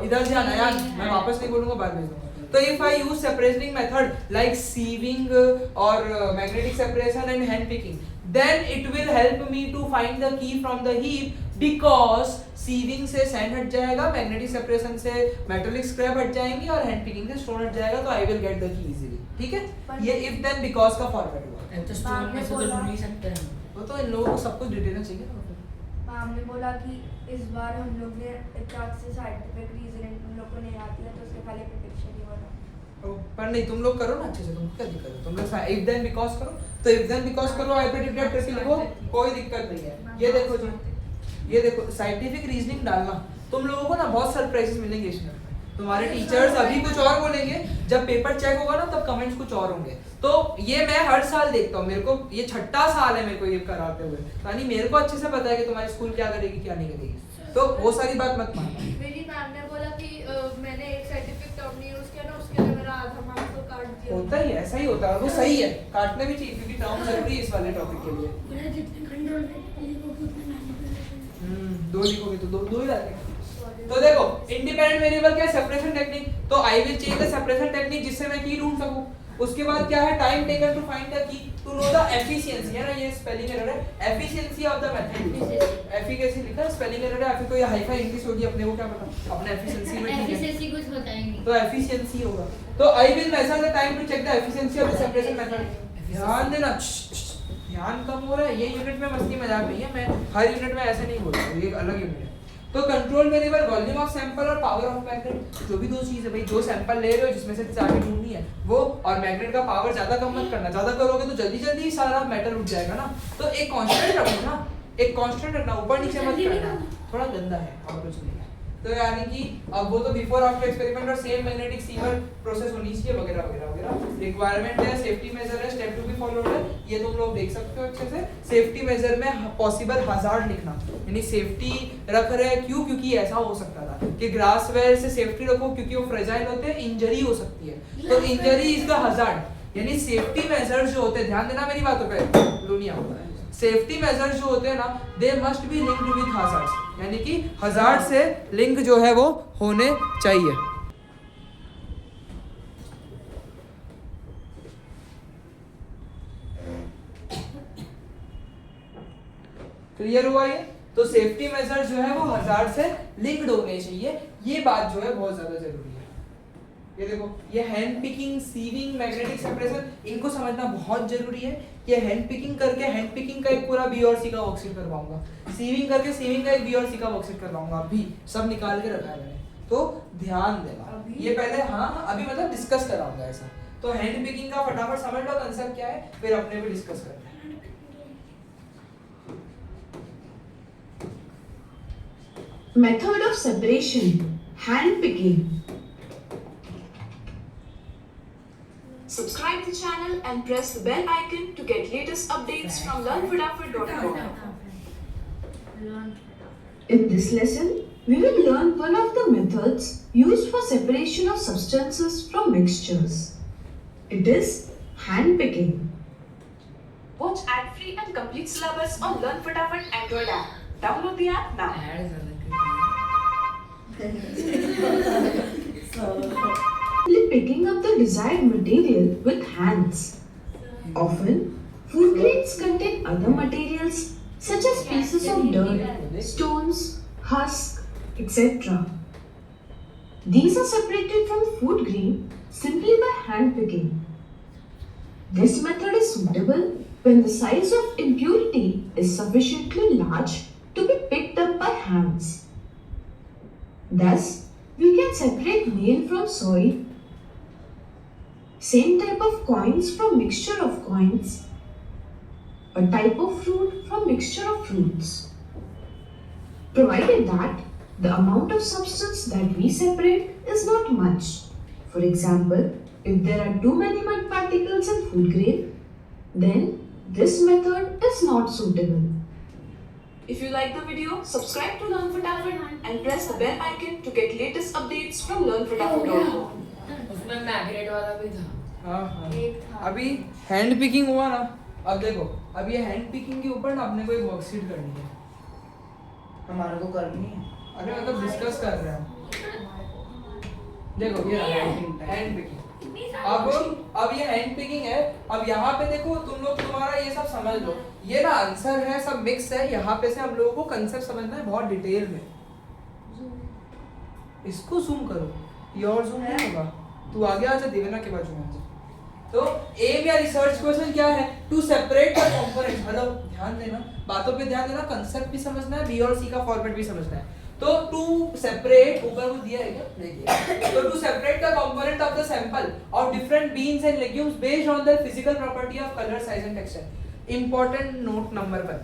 इधर से आना यार, मैं वापस नहीं बोलूंगा, बाद में बोलूंगा। तो if I use separating method like sieving और magnetic separation and hand picking, then it will help me to find the key from the heap because sieving से सैंड हट जाएगा, मैग्नेटिक सेपरेशन से मेटालिक स्क्रैप हट जाएंगे और hand picking से stone हट जाएगा, तो I will get the key easily. ठीक है, ये इफ देन बिकॉज का फॉर्मेट हुआ। तो स्टोन में से तो ढूंढ नहीं सकते हैं वो तो इन लोगों को सब कुछ डिटेल में चाहिए ना। मैम ने बोला कि इस बार हम लोग ने एक से साइंटिफिक रीजनिंग हम लोग को नहीं आती है, तो उसके पहले प्रेडिक्शन ही बना। पर नहीं, तुम लोग करो ना अच्छे से, तुमको क्या दिक्कत है? तुम लोग इफ देन बिकॉज करो, तो इफ देन बिकॉज करो, आई प्रेडिक्ट दैट करके लिखो, कोई दिक्कत नहीं है। ये देखो जी, ये देखो साइंटिफिक रीजनिंग डालना, तुम लोगों को ना बहुत सरप्राइजेस मिलेंगे इसमें। तुम्हारे टीचर्स अभी कुछ और बोलेंगे, जब पेपर चेक होगा ना तब कमेंट्स कुछ और होंगे। तो ये मैं हर साल देखता हूँ, मेरे को ये 6ठा साल है मेरे को ये कराते हुए, यानी मेरे को अच्छे से पता है कि तुम्हारी स्कूल क्या करेगी क्या नहीं करेगी, तो वो सारी बात मत मानना। मेरी मैम ने बोला कि मैंने एक साइंटिफिक टर्म नहीं यूज किया ना, उसके लिए मेरा आधा मार्क्स तो काट दिया। होता ही है, ऐसा ही होता है, वो सही है, काटने भी चाहिए क्योंकि टर्म जरूरी है इस वाले टॉपिक के लिए। दो लिखोगे तो दो ही डालेंगे। तो देखो इंडिपेंडेंट वेरिएबल क्या है? Separation technique. तो I will change the separation technique जिससे मैं की ढूंढ सकूं। उसके बाद क्या है? Time taken to find the key to know the efficiency, है ना, ये स्पेलिंग एरर है, efficiency of the method. Efficiency लिखा है, स्पेलिंग एरर है, फिर तो ये हाई-फाई इंग्लिश होगी, अपने को क्या पता, अपने एफिशिएंसी में ठीक है, एफिशिएंसी कुछ होता ही नहीं, तो एफिशिएंसी होगा। तो I will measure the time to check the efficiency of the separation method. ध्यान देना, ध्यान कम हो रहा है, ये यूनिट में मस्ती मजाक नहीं है, मैं हर यूनिट में ऐसे नहीं बोलता हूं, ये एक अलग यूनिट है। तो control variable volume of sample और पावर ऑफ मैग्नेट, जो भी दो चीज है भाई, जो सैंपल ले रहे हो जिसमें से चाबी ढूंढनी है वो, और मैग्नेट का पावर ज्यादा कम मत करना, ज्यादा करोगे तो जल्दी जल्दी सारा मेटल उठ जाएगा ना, तो एक कांस्टेंट रखो ना, एक कांस्टेंट रखना, ऊपर नीचे मत करना, थोड़ा गंदा है और कुछ नहीं है। तो यानी कि अब वो तो बिफोर आफ्टर एक्सपेरिमेंट और सेम मैग्नेटिक सीवर प्रोसेस होनी चाहिए वगैरह वगैरह वगैरह। रिक्वायरमेंट है, सेफ्टी मेजर है, स्टेप टू बी फॉलोड है, ये तुम लोग देख सकते हो अच्छे से। सेफ्टी मेजर में पॉसिबल हजार्ड लिखना, यानी सेफ्टी रख रहे हैं क्यों, क्योंकि ऐसा हो सकता था कि ग्रास वेयर से सेफ्टी रखो क्योंकि वो फ्रेजाइल होते हैं, इंजरी हो सकती है, तो इंजरी इज द हजार्ड। यानी सेफ्टी मेजर्स जो होते हैं, ध्यान देना मेरी बातों पे लुनिया, सेफ्टी मेजर्स जो होते हैं ना, they must be linked with hazards, यानी कि हजार्ड से लिंक जो है वो होने चाहिए। क्लियर हुआ ये? तो सेफ्टी मेजर्स जो है वो हजार्ड से लिंक्ड होने चाहिए, ये बात जो है बहुत ज्यादा जरूरी है। ये देखो, ये hand picking, sieving, magnetic separation, इनको समझना बहुत जरूरी है। ये हैंड पिकिंग करके हैंड पिकिंग का एक पूरा बी और सी का वर्कशीट करवाऊंगा, सीविंग करके सीविंग का एक बी और सी का वर्कशीट करवाऊंगा, अभी सब निकाल के रखा है मैंने, तो ध्यान देना। ये पहले हाँ अभी मतलब डिस्कस कराऊंगा ऐसा। तो हैंड पिकिंग का फटाफट समझ लो कंसेप्ट क्या है, फिर अपने पे डिस्कस करते हैं। Method of separation, hand picking. Subscribe the channel and press the bell icon to get latest updates from learnfitafit.com. In this lesson, we will learn one of the methods used for separation of substances from mixtures. It is hand picking. Watch ad-free and complete syllabus on Learn Fitafit Android app. Download the app now. Picking up the desired material with hands. Often, food grains contain other materials such as pieces of dirt, stones, husk, etc. These are separated from food grain simply by hand picking. This method is suitable when the size of impurity is sufficiently large to be picked up by hands. Thus, we can separate meal from soil, same type of coins from mixture of coins, a type of fruit from mixture of fruits, provided that the amount of substance that we separate is not much. For example, if there are too many mud particles in food grain, then this method is not suitable. If you like the video, subscribe to Learn Fitafit and press the bell icon to get latest updates from learnfitafit.com. उसमें magnet वाला भी था। हाँ अभी hand picking हुआ ना, अब देखो अब ये हैंड पिकिंग के ऊपर ना अपने को एक वर्कशीट करनी है, हमारे को करनी है। अरे मतलब डिस्कस कर रहे हैं, देखो ये हैंड पिकिंग। अब ये हैंड पिकिंग है। अब यहाँ पे देखो तुम लोग तुम्हारा ये सब समझ लो, ये ना आंसर है सब मिक्स है। यहाँ पे से हम लोगों को कंसेप्ट समझना है बहुत डिटेल में। इसको जूम करो, ये और जूम नहीं होगा। तू आगे आ जा, देवना के बाद जूम आ जा। तो एम या रिसर्च क्वेश्चन क्या है? To separate the component. Hello ध्यान देना, बातों पे ध्यान देना, कंसेप्ट भी समझना है, बी और सी का फॉर्मेट भी समझना है। तो टू सेपरेट, ऊपर को दिया है क्या? नहीं दिया। तो to separate the component of the sample of different beans and legumes based on their physical property of colour, size and texture. Important note number 1,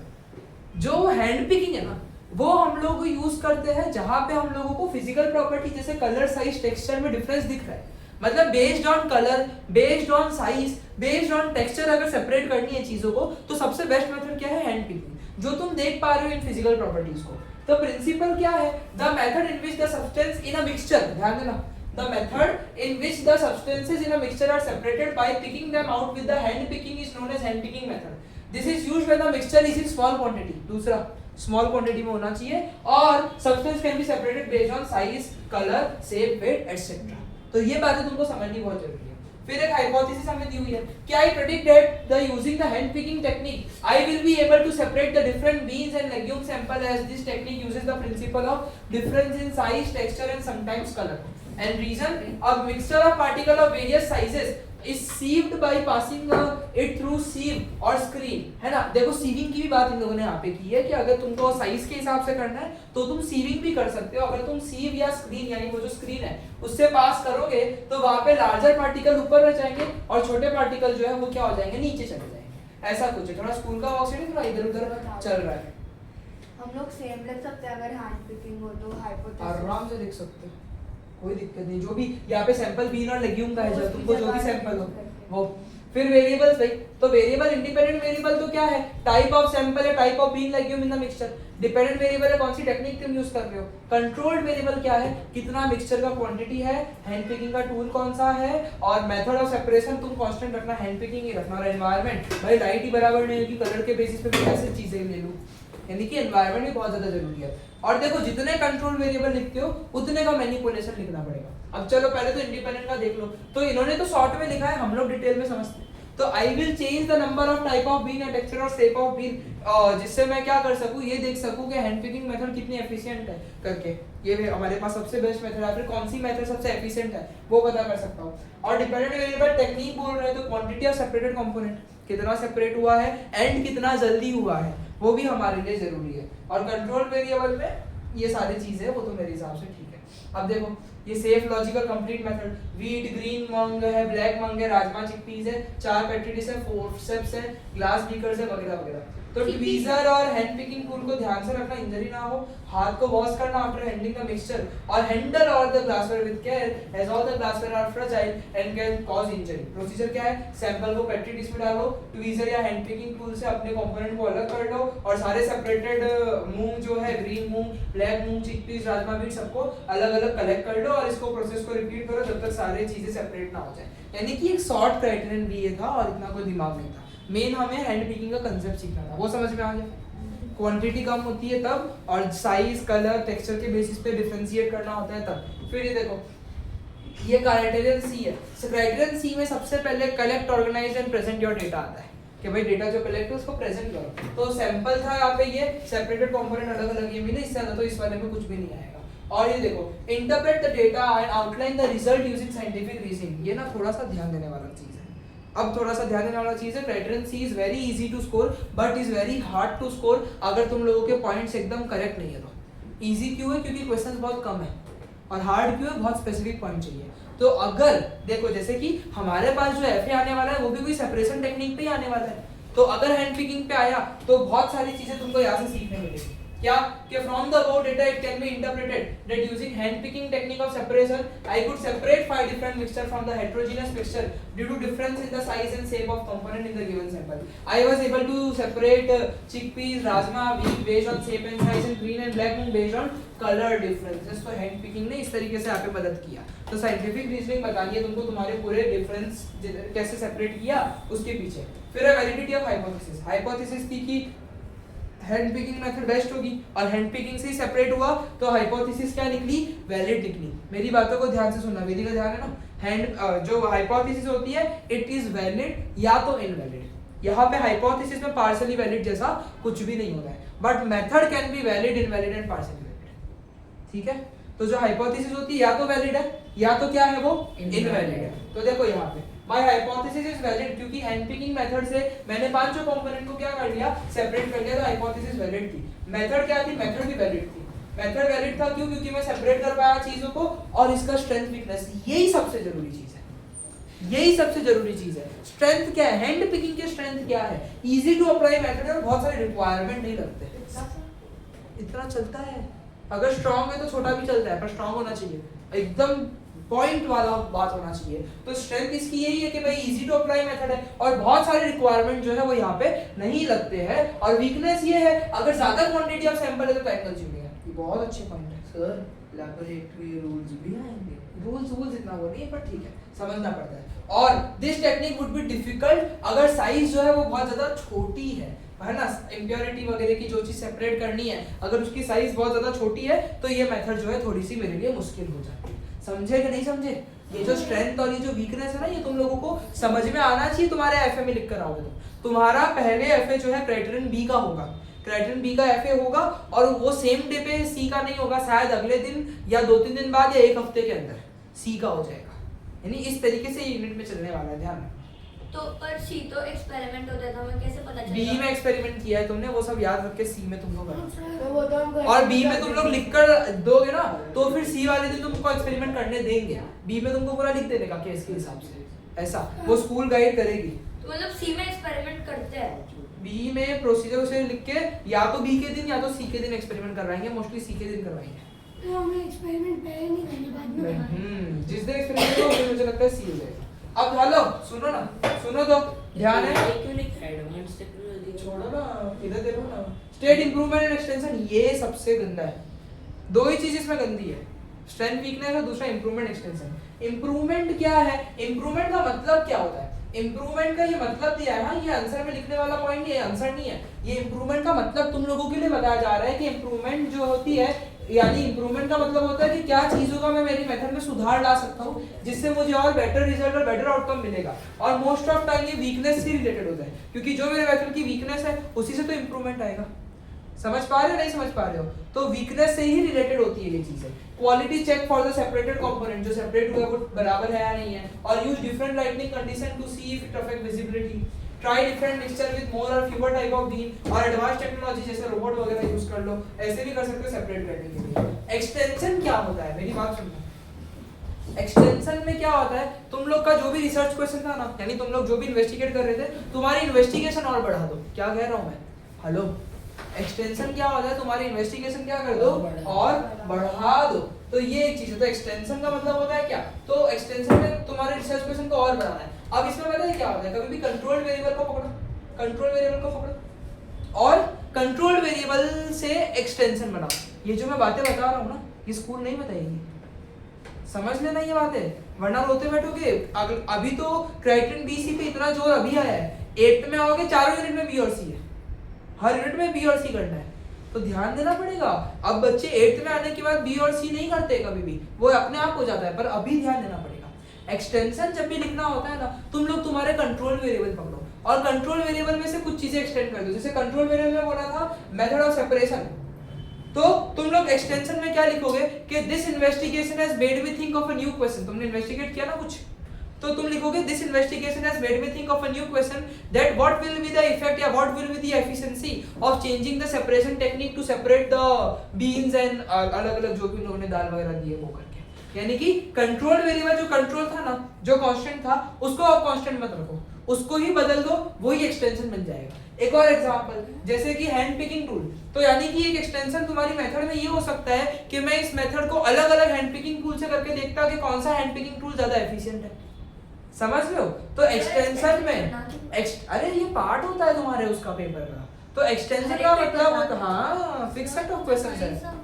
जो हैंड पिकिंग है ना वो हम लोग यूज करते हैं जहां पे हम लोगों को फिजिकल प्रॉपर्टी जैसे कलर, साइज, टेक्सचर में डिफरेंस दिख रहा है। मतलब based on colour, based on size, based on texture अगर सेपरेट करनी है चीजों को तो सबसे बेस्ट मेथड क्या है? हैंड पिकिंग, जो तुम देख पा रहे हो इन फिजिकल प्रॉपर्टीज को। तो प्रिंसिपल क्या है? The method in which the substance in a mixture, ध्यान देना, the method in which the substances in a mixture are separated by picking them out with the hand picking is known as hand picking method. This is used when the mixture is in small quantity. दूसरा, small quantity में होना चाहिए और substance can be separated based on size, colour, shape, weight etcetera. तो ये बातें तुमको समझनी बहुत जरूरी है। फिर एक हाइपोथेसिस हमें दी हुई है कि I predict that the using the hand picking technique I will be able to separate the different beans and legume sample as this technique uses the principle of difference in size, texture and sometimes colour. And reason, a mixture of particle of various sizes is sieved by passing it through sieve और screen, है ना। देखो sieving की भी बात इन लोगों ने यहाँ पे की है कि अगर तुमको साइज के हिसाब से करना है तो तुम सीविंग भी कर सकते हो। अगर तुम सीव या स्क्रीन यानी वो जो स्क्रीन है उससे पास करोगे तो वहां पे लार्जर पार्टिकल ऊपर रह जाएंगे और छोटे पार्टिकल जो है वो क्या हो जाएंगे? नीचे चले जाएंगे। ऐसा कुछ है, थोड़ा स्कूल का वर्क शेड्यूल थोड़ा इधर उधर चल रहा है। हम लोग सेम लिख सकते हैं अगर हैंड पिकिंग हो तो हाइपोथेसिस आराम से लिख सकते हो, कोई दिक्कत नहीं। जो भी यहाँ पे सैंपल बीन और लेग्यूम का है, जो तुमको जो भी सैंपल हो वो। फिर वेरिएबल्स भाई, तो वेरिएबल इंडिपेंडेंट वेरिएबल तो क्या है? टाइप ऑफ सैंपल है, type of bean legume in the mixture. Dependent variable है कौन सी टेक्निक तुम यूज कर रहे हो। कंट्रोल्ड वेरिएबल क्या है? कितना मिक्सचर का क्वांटिटी है, हैंड पिकिंग का टूल कौन सा है और मेथड ऑफ सेपरेशन तुम कांस्टेंट रखना, हैंड पिकिंग ही रखना। और एनवायरनमेंट भाई, लाइट ही बराबर नहीं है कि कलर के बेसिस पे मैं ऐसे चीजें ले लूं, यानी कि एनवायरनमेंट भी बहुत ज्यादा जरूरी है। और देखो जितने कंट्रोल वेरिएबल लिखते हो उतने का मैनिपुलेशन लिखना पड़ेगा। अब चलो पहले तो इंडिपेंडेंट का देख लो। तो इन्होंने तो शॉर्ट में लिखा है, हम लोग डिटेल में समझते हैं। तो I will change the number of type of bean and texture और शेप ऑफ बीन, जिससे मैं क्या कर सकूं, ये देख सकूं कि हैंड पिकिंग मेथड कितनी एफिशिएंट है करके। ये हमारे पास सबसे बेस्ट मेथड है, फिर कौन सी मेथड सबसे एफिशिएंट है वो पता कर सकता हूं। और डिपेंडेंट वेरिएबल टेक्निक बोल रहे हैं तो क्वांटिटी ऑफ सेपरेटेड कंपोनेंट, कितना सेपरेट हुआ है एंड कितना जल्दी हुआ है, वो भी हमारे लिए जरूरी है। और कंट्रोल वेरिएबल में ये सारी चीजें वो तो मेरे हिसाब से ठीक है। अब देखो ये safe logical complete method, wheat, green मंग है, ब्लैक मंग है, राजमा चिकपीस है, 4 पेट्री डिश है, फोर्सेप्स है, ग्लास बीकर्स है वगैरह वगैरह। तो ट्वीजर और हैंड पिकिंग टूल को ध्यान से रखना, इंजरी ना हो। हाथ को वॉश करना आफ्टर हैंडलिंग द मिक्सचर और handle all the glassware with care as all the glassware are fragile and can cause injury. Procedure क्या है? सैंपल को पेट्री डिश में डालो, ट्वीजर या हैंड पिकिंग टूल से अपने कंपोनेंट को अलग कर लो और सारे सेपरेटेड मूंग जो है, ग्रीन मूंग, ब्लैक मूंग, चिकपीस, राजमा बीट सबको अलग-अलग कलेक्ट कर लो और इसको प्रोसेस को रिपीट करो जब तक सारी चीजें सेपरेट ना हो जाए। यानी कि एक शॉर्ट क्राइटेरियन भी ये था और इतना कोई दिमाग नहीं था। मेन हमें हैंड पिकिंग का कांसेप्ट सीखना था, वो समझ में आ गया। क्वांटिटी कम होती है तब और साइज, कलर, टेक्सचर के बेसिस पे डिफरेंशिएट करना होता है तब। फिर ये देखो ये क्राइटेरियन सी है। सो क्राइटेरियन सी में सबसे पहले collect, organise and present your data आता है कि भाई डेटा जो कलेक्ट है उसको प्रेजेंट करो। तो सैंपल था यहाँ पे, ये सेपरेटेड कंपोनेंट अलग-अलग ये मिले, इससे ज्यादा तो इस वाले में कुछ भी नहीं आएगा। और ये देखो interpret the data and outline the result using scientific reasoning, ये ना थोड़ा सा ध्यान देने वाला चीज है। अब थोड़ा सा ध्यान देने वाला चीज है, criterion C is very easy to score but is very hard to score अगर तुम लोगों के पॉइंट्स एकदम करेक्ट नहीं है तो। इजी क्यों है? क्योंकि क्वेश्चंस बहुत कम है। और हार्ड क्यों है? बहुत स्पेसिफिक पॉइंट चाहिए। तो अगर देखो जैसे कि हमारे पास जो एफए आने वाला है वो भी कोई सेपरेशन टेक्निक पे ही आने वाला है, तो अगर हैंड पिकिंग पे आया तो बहुत सारी चीजें तुमको यहाँ से सीखने मिलेगी। क्या कि from the above data it can be interpreted that using hand picking technique of separation I could separate 5 different mixture from the heterogeneous mixture due to difference in the size and shape of component in the given sample. I was able to separate chickpeas, rajma, wheat based on shape and size and green and black moong based on colour differences. तो hand picking ने इस तरीके से आपको मदद किया। तो scientific reasoning बताइए तुमको तुम्हारे पूरे डिफरेंस कैसे सेपरेट किया उसके पीछे। फिर वैलिडिटी ऑफ हाइपोथेसिस। हाइपोथेसिस थी कि हैंड पिकिंग मेथड बेस्ट होगी और हैंड पिकिंग से ही सेपरेट हुआ तो हाइपोथेसिस क्या निकली, वैलिड निकली। मेरी बातों को ध्यान से सुनना, मेरी का ध्यान है ना। हैंड जो हाइपोथेसिस होती है इट इज वैलिड या तो इनवैलिड। यहाँ पे हाइपोथेसिस में पार्शियली वैलिड जैसा कुछ भी नहीं होता है, but method can be valid, invalid and partially valid. ठीक है, तो जो हाइपोथेसिस होती है या तो वैलिड है या तो क्या है वो इनवैलिड है। तो देखो यहाँ पे माय हाइपोथेसिस इज वैलिड, क्योंकि हैंड पिकिंग मेथड से मैंने पांचों कंपोनेंट को क्या कर लिया, सेपरेट कर लिया, तो हाइपोथेसिस वैलिड थी। मेथड क्या थी, मेथड भी वैलिड थी। मेथड वैलिड था क्यों, क्योंकि मैं सेपरेट कर पाया चीजों को और इसका स्ट्रेंथ वीकनेस, यही सबसे जरूरी चीज है, यही सबसे जरूरी चीज है। स्ट्रेंथ क्या है, हैंड पिकिंग की स्ट्रेंथ क्या है, इजी टू अप्लाई मेथड है और बहुत सारे रिक्वायरमेंट नहीं लगते, इतना चलता है। अगर स्ट्रांग है तो छोटा भी चलता है, पर स्ट्रांग होना चाहिए, एकदम पॉइंट वाला बात होना चाहिए। तो स्ट्रेंथ इसकी यही है कि भाई इजी टू अप्लाई मेथड है और बहुत सारे रिक्वायरमेंट जो है वो यहाँ पे नहीं लगते हैं। और वीकनेस ये है अगर ज्यादा क्वांटिटी ऑफ सैंपल है तो टाइम कंज्यूमिंग है। ये बहुत अच्छे पॉइंट है सर, लैबोरेटरी रूल्स भी आएंगे, रूल्स इतना वो नहीं है पर ठीक है, समझना पड़ता है। और this technique would be difficult अगर साइज जो है वो बहुत ज्यादा छोटी है ना, इम्प्योरिटी वगैरह की जो चीज सेपरेट करनी है अगर उसकी साइज बहुत ज्यादा छोटी है तो ये मेथड जो है थोड़ी सी मेरे लिए मुश्किल हो जाती है। समझे कि नहीं समझे? ये जो स्ट्रेंथ और ये जो वीकनेस है ना, ये तुम लोगों को समझ में आना चाहिए। तुम्हारे एफए में लिख कर आओगे तो तुम्हारा पहले एफए जो है क्राइटेरियन बी का होगा, क्राइटेरियन बी का एफए होगा और वो सेम डे पे सी का नहीं होगा, शायद अगले दिन या 2-3 दिन बाद या एक हफ्ते के अंदर सी का हो जाएगा। यानी इस तरीके से यूनिट में चलने वाला है, ध्यान। तो पर सी तो एक्सपेरिमेंट होता था, हमें कैसे पता चलेगा? बी में एक्सपेरिमेंट किया है तुमने, वो सब याद रख के सी में तुम लोग तो वो तो हम घर और पे बी में कर तुम लोग लेंगे। लिख कर दोगे ना तो फिर सी वाले दिन तुमको एक्सपेरिमेंट करने देंगे। बी में तुमको पूरा लिख देने का केस के हिसाब से, ऐसा वो स्कूल गाइड करेगी। तो मतलब सी में एक्सपेरिमेंट करते हैं, बी में प्रोसीजर उसे लिख के या तो बी के दिन या तो सी के दिन एक्सपेरिमेंट करवाएंगे, मोस्टली सी के दिन करवाएंगे। तो हमें एक्सपेरिमेंट पहले नहीं करना, बाद में करना। जिस दिन एक्सपेरिमेंट हो मुझे लगता है सी हो जाएगा। अब हेलो सुनो ना, सुनो तो ध्यान है, ये क्यों नहीं एडवांस टेक्नोलॉजी छोड़ो ना, इधर देखो ना। स्टेट इंप्रूवमेंट एंड एक्सटेंशन, ये सबसे गंदा है। दो ही चीज इसमें गंदी है, स्ट्रेंथ वीकनेस और दूसरा इंप्रूवमेंट एक्सटेंशन। इंप्रूवमेंट क्या है, इंप्रूवमेंट का मतलब क्या होता है? इंप्रूवमेंट का ये मतलब दिया है, हाँ ये आंसर में लिखने वाला पॉइंट, ये आंसर नहीं है। ये इंप्रूवमेंट का मतलब तुम लोगों के लिए बताया जा रहा है कि इंप्रूवमेंट जो होती है, यानी इंप्रूवमेंट का मतलब होता है कि क्या चीजों का मैं मेरी मेथड में सुधार ला सकता हूँ जिससे मुझे और बेटर रिजल्ट और बेटर आउटकम मिलेगा। और मोस्ट ऑफ टाइम ये वीकनेस से रिलेटेड होता है, क्योंकि जो मेरे मेथड की वीकनेस है उसी से तो इंप्रूवमेंट आएगा। समझ पा रहे हो नहीं समझ पा रहे हो? तो वीकनेस से ही रिलेटेड होती है ये चीजें। Quality check for the separated component, जो सेपरेट हुआ है वो बराबर है या नहीं है। और use different lightning condition to see if it affect visibility. Try different mixture with more और फ्यूअर टाइप ऑफ बीम। और एडवांस टेक्नोलॉजी जैसे रोबोट वगैरह यूज कर लो, ऐसे भी कर सकते हो सेपरेट करने के लिए। एक्सटेंशन क्या होता है, मेरी बात सुनो। एक्सटेंशन में क्या होता है, तुम लोग का जो भी रिसर्च क्वेश्चन था ना, यानी तुम लोग जो भी इन्वेस्टिगेट कर रहे थे, तुम्हारी इन्वेस्टिगेशन और बढ़ा दो। क्या कह रहा हूं मैं? हेलो, एक्सटेंशन क्या होता है, तुम्हारी इन्वेस्टिगेशन क्या कर दो और बढ़ा दो। तो ये एक चीज है। तो एक्सटेंशन का मतलब होता है क्या, तो एक्सटेंशन में तुम्हारे रिसर्च क्वेश्चन को और बढ़ाना है। अब इसमें पता है क्या होता है, कभी भी कंट्रोल वेरिएबल को पकड़ो, कंट्रोल वेरिएबल को पकड़ो और कंट्रोल वेरिएबल से एक्सटेंशन बनाओ। ये जो मैं बातें बता रहा हूँ ना, ये स्कूल नहीं बताएगी, समझ लेना ये बातें, वरना रोते बैठोगे। अभी तो क्राइटेरियन बी सी पे इतना जोर अभी आया है, 8th में आओगे चारों यूनिट में बी और सी है, हर यूनिट में बी और सी करना है, तो ध्यान देना पड़ेगा। अब बच्चे 8th में आने के बाद बी और सी नहीं करते कभी भी, वो अपने आप हो जाता है, पर अभी ध्यान देना पड़ेगा। एक्सटेंशन जब भी लिखना होता है ना, तुम लोग तुम्हारे कंट्रोल वेरिएबल पकड़ो और कंट्रोल वेरिएबल में से कुछ चीजें एक्सटेंड कर दो। जैसे कंट्रोल वेरिएबल में बोला था मेथड ऑफ सेपरेशन, तो तुम लोग एक्सटेंशन में क्या लिखोगे कि this investigation has made me think of a new question. तुमने इन्वेस्टिगेट किया ना कुछ, तो तुम लिखोगे this investigation has made me think of a new question that what will be the effect या what will be the efficiency of changing the separation technique to separate the beans and अलग-अलग जो भी लोगों ने दाल वगैरह दी है वो करके। यानी कि कंट्रोल वेरिएबल जो कंट्रोल था ना, जो कांस्टेंट था, उसको आप कांस्टेंट मत रखो, उसको ही बदल दो, वही एक्सटेंशन बन जाएगा। एक और एग्जांपल, जैसे कि हैंड पिकिंग टूल, तो यानी कि एक एक्सटेंशन तुम्हारी मेथड में ये हो सकता है कि मैं इस मेथड को अलग-अलग हैंड पिकिंग टूल से करके देखता कि कौन सा हैंड पिकिंग टूल ज्यादा एफिशिएंट है। समझ लो? तो एक्सटेंशन में अरे ये पार्ट होता है तुम्हारे उसका पेपर का, तो एक्सटेंशन का मतलब होता है, हाँ फिक्स सेट ऑफ क्वेश्चंस है।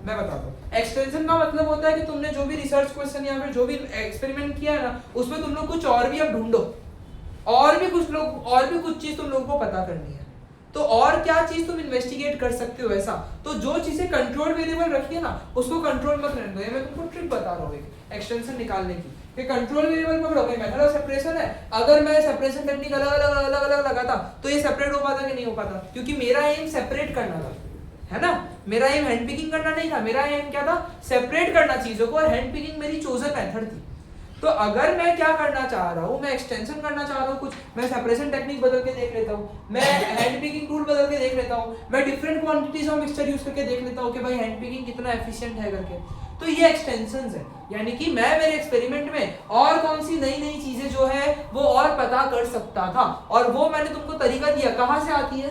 मैं बताता हूँ, एक्सटेंशन का मतलब होता है कि तुमने जो भी रिसर्च क्वेश्चन या फिर जो भी एक्सपेरिमेंट किया है ना, उसमें तुम लोग कुछ और भी अब ढूंढो, और भी कुछ चीज तुम लोगों को पता करनी है। तो और क्या चीज तुम इन्वेस्टिगेट कर सकते हो ऐसा। तो जो चीजें कंट्रोल वेरिएबल रखी है ना उसको कंट्रोल मत रहने दो। ये मैं तुमको ट्रिक बता रहा हूँ एक एक्सटेंशन निकालने की कि कंट्रोल वेरिएबल पकड़ो भाई मेथड ऑफ सेपरेशन है, अगर मैं सेपरेशन टेक्निक अलग अलग लगाता तो ये सेपरेट हो पाता कि नहीं हो पाता, क्योंकि मेरा एम सेपरेट करना था, है ना। मेरा एम हैंड पिकिंग करना नहीं था, मेरा एम क्या था, सेपरेट करना चीजों को, और हैंड पिकिंग मेरी चोजन मेथड थी। तो अगर मैं क्या करना चाह रहा हूँ, मैं एक्सटेंशन करना चाह रहा हूँ कुछ, मैं सेपरेशन टेक्निक बदल के देख लेता हूँ, मैं हैंड पिकिंग टूल बदल के देख लेता हूँ, मैं different quantities of mixture use करके देख लेता हूँ कि भाई हैंड पिकिंग कितना एफिशिएंट है करके। तो ये एक्सटेंशंस है, यानी कि मैं मेरे एक्सपेरिमेंट में और कौन सी नई नई चीजें जो है वो और पता कर सकता था, और वो मैंने तुमको तरीका दिया। कहाँ से आती है,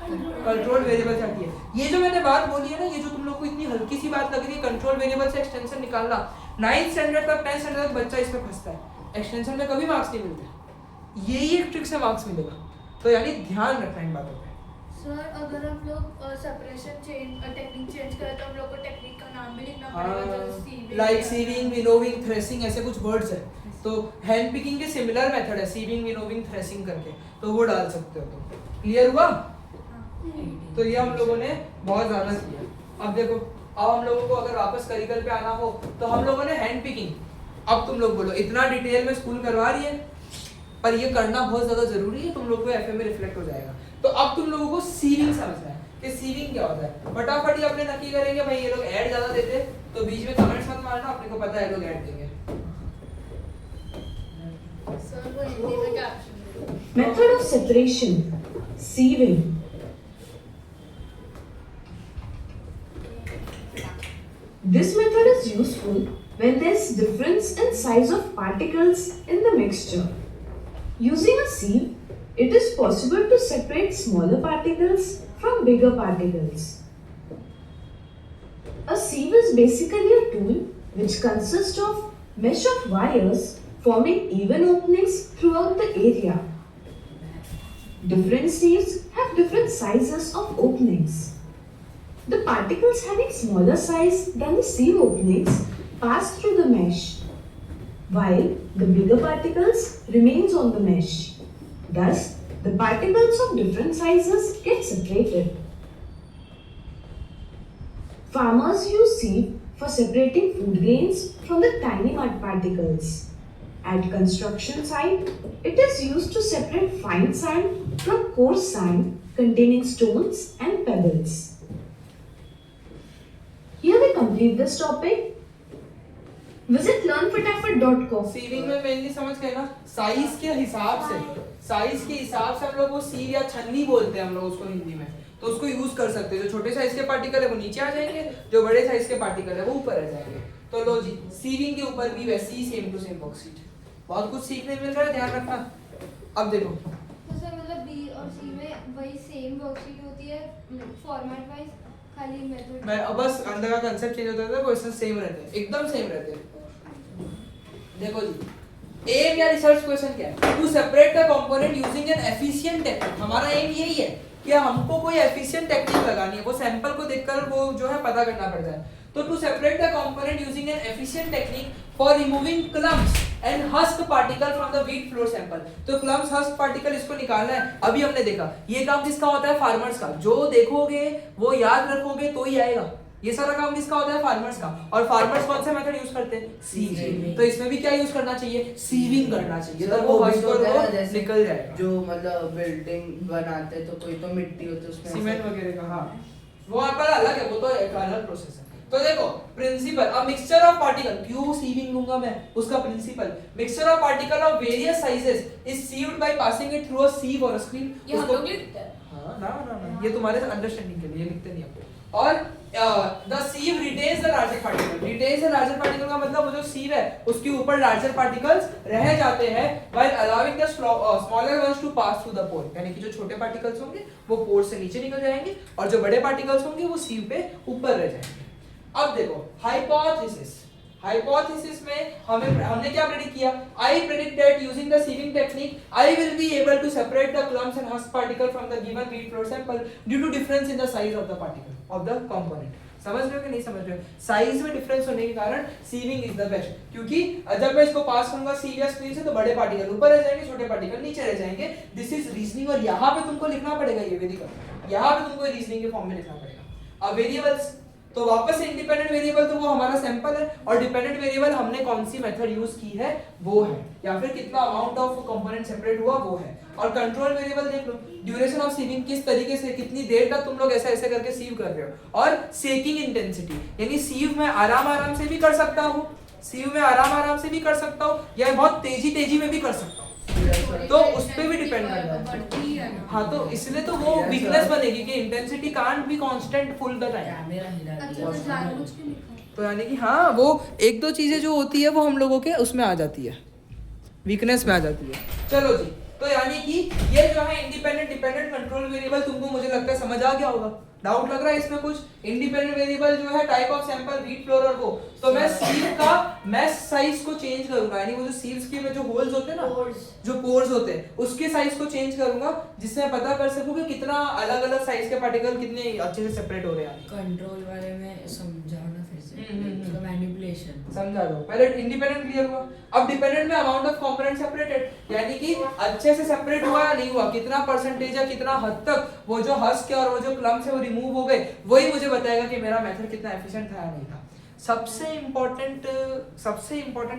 कंट्रोल वेरिएबल से आती है। ये जो मैंने बात बोली है ना, ये जो तुम लोग को इतनी हल्की सी बात लग रही है कंट्रोल वेरिएबल से एक्सटेंशन निकालना, 9th स्टैंडर्ड तक 10th स्टैंडर्ड तक बच्चा इस पे फंसता है, एक्सटेंशन में कभी मार्क्स नहीं मिलते, यही एक ट्रिक से मार्क्स मिलेगा। तो यानी ध्यान रखना इन बातों पे। सर अगर हम लोग सेपरेशन टेक्निक चेंज करें तो हम लोग को टेक्निक का नाम भी लिखना पड़ेगा, जैसे sieving, like sieving, winnowing, threshing, ऐसे कुछ वर्ड्स है। तो हैंड पिकिंग के सिमिलर मेथड है सीविंग, विनोविंग, थ्रेसिंग करके, तो वो डाल सकते हो। तो क्लियर हुआ। तो ये हम लोगों ने बहुत ज्यादा किया। अब देखो, अब हम लोगों को अगर वापस करिकुलर पे आना हो तो हम लोगों ने हैंड पिकिंग, अब तुम लोग बोलो इतना डिटेल में स्कूल करवा रही है, पर ये करना बहुत ज्यादा जरूरी है, तुम लोग को एफए में रिफ्लेक्ट हो जाएगा। तो अब तुम लोगों को सीविंग समझना है कि सीविंग क्या होता है। फटाफट ही अपने नक्की करेंगे भाई ये लोग ऐड ज्यादा देते तो बीच में कमेंट्स मत मारना, अपने को पता है लोग ऐड देंगे। सर वो हिंदी में caption Method of separation, sieving. This method is useful when there is difference in size of particles in the mixture. Using a sieve, it is possible to separate smaller particles from bigger particles. A sieve is basically a tool which consists of mesh of wires forming even openings throughout the area. Different sieves have different sizes of openings. The particles having smaller size than the sieve openings pass through the mesh, while the bigger particles remains on the mesh. Thus, the particles of different sizes get separated. Farmers use sieve for separating food grains from the tiny mud particles. At construction site, it is used to separate fine sand from coarse sand containing stones and pebbles. Here we complete this topic. Visit learnfatafat.com. Sieving में mainly समझ गए ना, size के हिसाब से हम लोग वो सीव या छन्नी बोलते हैं हम लोग उसको हिंदी में, तो उसको यूज कर सकते हैं। जो छोटे साइज के पार्टिकल है वो नीचे आ जाएंगे, जो बड़े साइज के पार्टिकल है वो ऊपर आ जाएंगे। तो लो जी, सीविंग के ऊपर भी वैसे ही सेम टू सेम वर्कशीट, बहुत कुछ सीखने मिल रहा है, ध्यान रखना। अब देखो तो सर मतलब बी और सी में वही सेम वर्कशीट होती है फॉर्मेट वाइज, खाली मेथड मैं अब बस अंदर का कांसेप्ट चेंज होता है, क्वेश्चन सेम रहते हैं, एकदम सेम रहते हैं। देखो जी, एम या रिसर्च क्वेश्चन क्या है, to separate the component using an efficient technique. हमारा एम यही है कि हमको कोई एफिशिएंट टेक्निक लगानी है, वो सैंपल को देखकर वो जो है पता करना पड़ता है। तो to separate the component using an efficient technique for removing clumps and husk particle from the wheat flour sample. तो क्लम्प्स, हस्क पार्टिकल इसको निकालना है। अभी हमने देखा ये काम किसका होता है, फार्मर्स का। जो देखोगे वो याद रखोगे तो ही आएगा। ये सारा काम किसका होता है, फार्मर्स का। और फार्मर्स कौन सा मेथड यूज करते हैं, सीविंग। तो इसमें भी क्या यूज करना चाहिए, सीविंग करना चाहिए, तो वो हस्क और वो निकल जाएगा। जो मतलब बिल्डिंग बनाते तो कोई तो मिट्टी होती है उसमें सीमेंट वगैरह का, हाँ वो पर अलग है, वो तो एक अलग प्रोसेस है। तो देखो प्रिंसिपल, अब मिक्सचर ऑफ पार्टिकल, क्यों सीविंग लूंगा मैं, उसका principle, mixture of particle of various sizes is sieved by passing it through a sieve और अ स्क्रीन। ये हम लोग लिखते हैं। हां ना, ये तुम्हारे अंडरस्टैंडिंग के लिए लिखते नहीं आपको। और the सीव retains the larger particle. Retains the larger particle का मतलब वो जो सीव है उसके ऊपर लार्जर पार्टिकल्स रह जाते हैं, while allowing the smaller ones to pass through the pore. यानी कि जो छोटे पार्टिकल्स होंगे वो पोर से नीचे निकल जाएंगे और जो बड़े पार्टिकल्स होंगे वो सीव पे ऊपर रह जाएंगे। अब देखो हाइपोथेसिस में हमने क्या प्रेडिक्ट किया, I predict that using the sieving technique I will be able to separate the clumps and husk particle from the given wheat flour sample due to difference in the size of the particle of the component. समझ रहे हो कि नहीं समझ रहे हो? Size में difference होने के कारण सीविंग इज द बेस्ट, क्योंकि जब मैं इसको पास करूंगा सीव या स्क्रीन से तो बड़े पार्टिकल ऊपर रह जाएंगे, छोटे पार्टिकल नीचे रह जाएंगे। दिस इज रीजनिंग, और यहाँ पे तुमको लिखना पड़ेगा ये वेरिएबल, यहाँ पे तुमको रीजनिंग के फॉर्म में लिखना पड़ेगा। अब वेरिएबल्स तो वापस से इंडिपेंडेंट वेरिएबल तो वो हमारा सैंपल है, और डिपेंडेंट वेरिएबल हमने कौन सी मेथड यूज की है वो है, या फिर कितना अमाउंट ऑफ कंपोनेंट सेपरेट हुआ वो है। और कंट्रोल वेरिएबल देख लो, ड्यूरेशन ऑफ सीविंग, किस तरीके से कितनी देर तक तुम लोग ऐसे ऐसे करके सीव कर रहे हो। और सेकिंग इंटेंसिटी, यानी सीव में आराम से भी कर सकता हूँ, सीव में आराम से भी कर सकता हूँ, या बहुत तेजी में भी कर सकता हूँ, तो उस पे भी डिपेंड करता है। हाँ, तो इसलिए तो वो वीकनेस बनेगी कि intensity can't be constant full the time. तो यानी कि हाँ, वो एक दो चीजें जो होती है वो हम लोगों के उसमें आ जाती है, वीकनेस में आ जाती है। चलो जी, तो यानी कि ये जो है इंडिपेंडेंट डिपेंडेंट कंट्रोल वेरिएबल तुमको मुझे लगता है समझ आ गया होगा। डाउट लग रहा है इसमें कुछ? इंडिपेंडेंट वेरिएबल जो है type of sample wheat flour और वो, तो मैं सीव का मैश साइज को चेंज करूंगा, यानी वो जो सीव्स के में जो होल्स होते हैं ना, जो पोर्स होते हैं उसके साइज को चेंज करूंगा, जिससे मैं पता कर सकूं कि कितना अलग अलग साइज के पार्टिकल कितने अच्छे से सेपरेट हो रहे हैं। कंट्रोल वाले में समझाओ ना फिर से, तो मैनिपुलेशन समझा दो। पहले इंडिपेंडेंट क्लियर हुआ, अब डिपेंडेंट में अमाउंट ऑफ कंपोनेंट सेपरेटेड, यानी कि अच्छे से सेपरेट हुआ या नहीं हुआ, कितना परसेंटेज या कितना हद तक वो जो हस्क और वो जो क्लम्स है वो रिमूव हो गए, वही मुझे बताएगा कि मेरा मेथड कितना एफिशिएंट था या नहीं था। सबसे इंपॉर्टेंट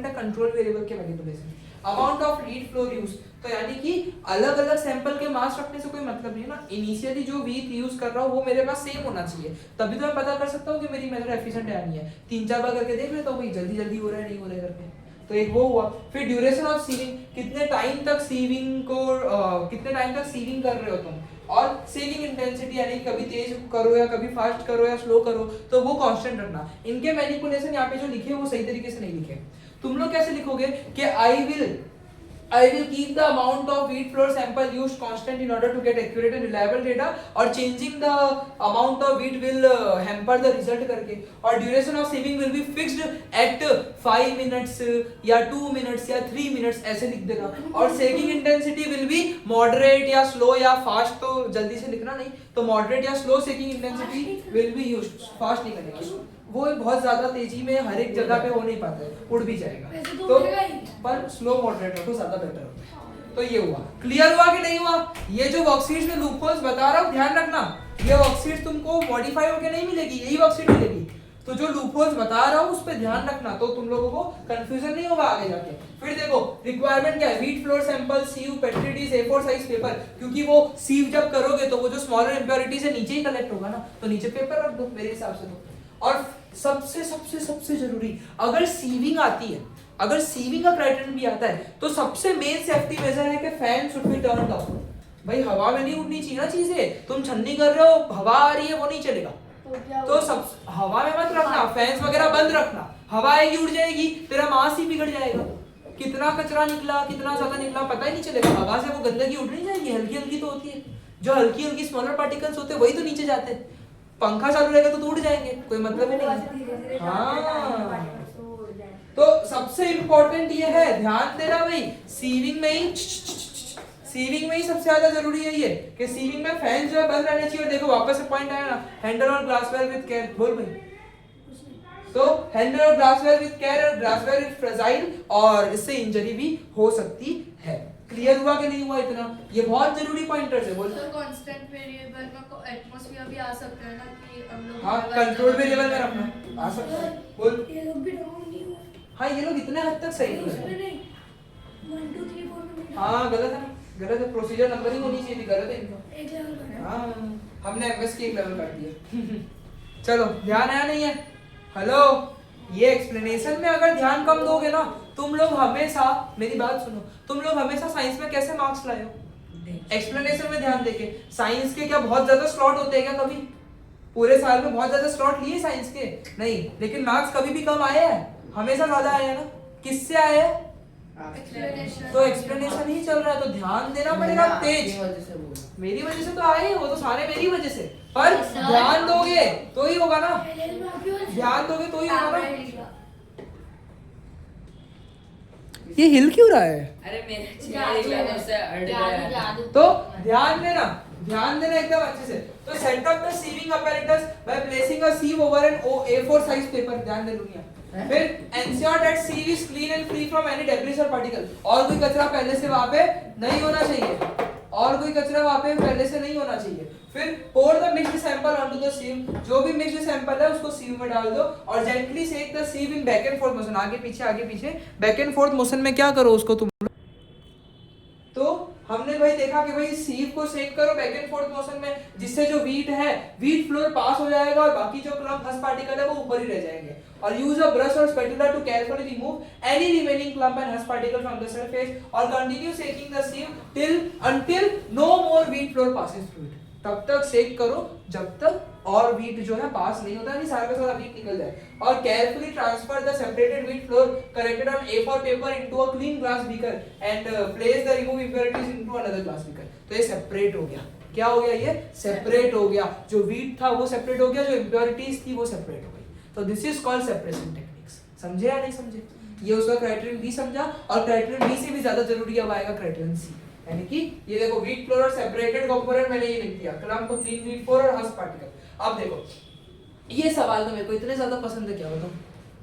है कंट्रोल वेरिएबल के manipulation, amount of lead flow use. तो यानी कि अलग अलग सैंपल के मास रखने से कोई मतलब नहीं है ना, इनिशियली जो वीट यूज कर रहा हूँ वो मेरे पास सेम होना चाहिए, तभी तो मैं पता कर सकता हूँ कि मेरी मेथड एफिशिएंट है या नहीं है। 3-4 बार करके देख लेता हूँ भाई जल्दी हो रहा है नहीं हो रहा है करके, तो एक वो हुआ। फिर ड्यूरेशन ऑफ सीविंग, कितने टाइम तक सीविंग कर रहे हो तुम, और सेविंग इंटेंसिटी, यानी कभी तेज करो या कभी फास्ट करो या स्लो करो, तो वो कांस्टेंट रखना। इनके मैनिपुलेशन यहाँ पे जो लिखे वो सही तरीके से नहीं लिखे। तुम लोग कैसे लिखोगे कि I will keep the amount of wheat flour sample used constant in order to get accurate and reliable data, और changing the amount of wheat will hamper the result करके, और duration of sieving will be fixed at 5 minutes या 2 minutes या 3 minutes ऐसे लिख देना, और सेकिंग intensity will be moderate या slow या fast, तो जल्दी से लिखना नहीं, तो moderate या slow shaking intensity will be used, fast नहीं करेगा, वो बहुत ज्यादा तेजी में हर एक जगह पे हो नहीं पाता है, उड़ भी जाएगा, तो पर स्लो मॉडरेट रखो ज्यादा बेटर होता है। तो ये हुआ, क्लियर हुआ कि नहीं हुआ? ये जो वर्कशीट में लूपहोल्स बता रहा हूँ ध्यान रखना, ये वर्कशीट तुमको मॉडिफाई होके नहीं मिलेगी, यही वर्कशीट मिलेगी, तो जो लूपहोल्स बता रहा हूँ उस पे ध्यान रखना, तो तुम लोगों को कंफ्यूजन नहीं होगा आगे जाके। फिर देखो रिक्वायरमेंट क्या है, wheat flour sample, sieve, petri dish, A4 size paper, क्योंकि वो सीव जब करोगे तो वो जो स्मॉलर इंप्योरिटीज है नीचे ही कलेक्ट होगा ना, तो नीचे पेपर रख दो मेरे हिसाब से तो। और सबसे जरूरी, अगर सीविंग आती है, अगर सीविंग का क्राइटेरियन भी आता है, तो सबसे मेन सेफ्टी मेजर है कि fan should be turned of. भाई हवा में नहीं उड़नी चाहिए ना चीजें, तुम छन्नी कर रहे हो, हवा आ रही है वो नहीं चलेगा, तो सब हवा में मत रखना, फैंस वगैरह बंद रखना, हवा आएगी उड़ जाएगी, तेरा मास ही बिगड़ जाएगा, कितना कचरा निकला कितना ज्यादा निकला पता ही नहीं चलेगा, हवा से वो गंदगी उड़ नहीं जाएगी, हल्की हल्की तो होती है, जो हल्की स्मॉलर पार्टिकल्स होते हैं वही तो नीचे जाते हैं, पंखा चालू रहेगा तो उड़ जाएंगे, कोई मतलब ही नहीं। हाँ, तो सबसे इंपॉर्टेंट ये है, ध्यान देना भाई, सीविंग में ही सबसे ज्यादा जरूरी है ये कि सीविंग में फैन जो है बंद रहने चाहिए। और देखो वापस से पॉइंट आया ना, हैंडल और ग्लासवेयर विद केयर, बोल भाई, तो हैंडल और ग्लासवेयर विद केयर, और ग्लासवेयर इज फ्रेजाइल और इससे इंजरी भी हो सकती है। क्लियर हुआ कि नहीं हुआ इतना? ये बहुत जरूरी पॉइंटर्स है। बोल सर कांस्टेंट वेरिएबल में एटमॉस्फेयर भी आ सकता है ना, कि हम लोग हाँ कंट्रोल वेरिएबल में रखना आ सकता है। बोल ये लोग भी डाउन नहीं हुए, हाँ ये लोग इतने हद तक सही उसमें है। नहीं 1 2 3 4 में हाँ गलत है, गलत है, प्रोसीजर नंबरिंग होनी चाहिए थी, गलत है इनका। एक लेवल का हाँ हमने एमएस की एक लेवल काट दिया। चलो ध्यान आया नहीं है? हेलो, ये एक्सप्लेनेशन में अगर ध्यान कम दोगे ना, तुम लोग हमेशा, मेरी बात सुनो, तुम लोग हमेशा साइंस में कैसे मार्क्स लाए हो? एक्सप्लेनेशन में ध्यान देके। साइंस के क्या बहुत ज्यादा स्लॉट होते हैं क्या? कभी पूरे साल में बहुत ज्यादा स्लॉट लिए साइंस के? नहीं, लेकिन मार्क्स कभी भी कम आए हैं? हमेशा ज्यादा आए हैं ना। किससे आए हैं? तो एक्सप्लेनेशन ही चल रहा है, तो ध्यान देना पड़ेगा तेज। मेरी वजह से तो आए, वो तो सारे मेरी वजह से, पर ध्यान दोगे तो ही होगा ना, ध्यान दोगे तो ही होगा ना। ये हिल क्यों रहा है? अरे मेरे से अड़ गया। तो ध्यान देना एकदम अच्छे से। तो set up the sieving apparatus by placing a a sieve over an A4 size paper, ध्यान दे दुनिया। फिर ensure that sieve is clean and free from any debris or particle, और कोई कचरा पहले से वहाँ पे नहीं होना चाहिए, और कोई कचरा वहाँ पे पहले से नहीं होना चाहिए। फिर pour the mixed sample onto the sieve, जो भी mixed sample है उसको sieve में डाल दो और gently shake the sieve in back and forth motion, आगे पीछे back and forth motion में क्या करो उसको तुम। तो हमने भाई देखा कि भाई सीव को शेक करो बैक एंड फोर्थ मोशन में, जिससे जो वीट है वीट फ्लोर पास हो जाएगा और बाकी जो क्लम्प हस्क पार्टिकल है वो ऊपर ही रह जाएंगे। और यूज अ ब्रश और spatula to carefully remove any remaining clump and husk particle from the surface और continue shaking the sieve till until no more wheat flour passes through it. तब तक शेक करो जब तक और वीट जो है पास नहीं होता, नहीं सारा का सारा वीट निकल जाए। और carefully transfer the separated wheat floor collected on A4 paper into a clean glass beaker and place the remove impurities into another glass beaker. तो ये सेपरेट हो गया, क्या हो गया, ये सेपरेट हो गया, जो वीट था वो सेपरेट हो गया, जो इंप्योरिटीज थी वो सेपरेट हो गई। तो this is called separation techniques. समझे या नहीं समझे? ये उसका क्राइटेरियन बी समझा, और क्राइटेरियन बी से भी ज्यादा जरूरी अब आएगा क्राइटेरियन सी, यानी कि ये देखो वीट फ्लोर और सेपरेटेड कंपोनेंट मैंने ये लिख दिया, क्लम्प क्लीन वीट फ्लोर और हस्क पार्टिकल। अब देखो ये सवाल तो मेरे को इतने ज्यादा पसंद है, क्या बताऊं,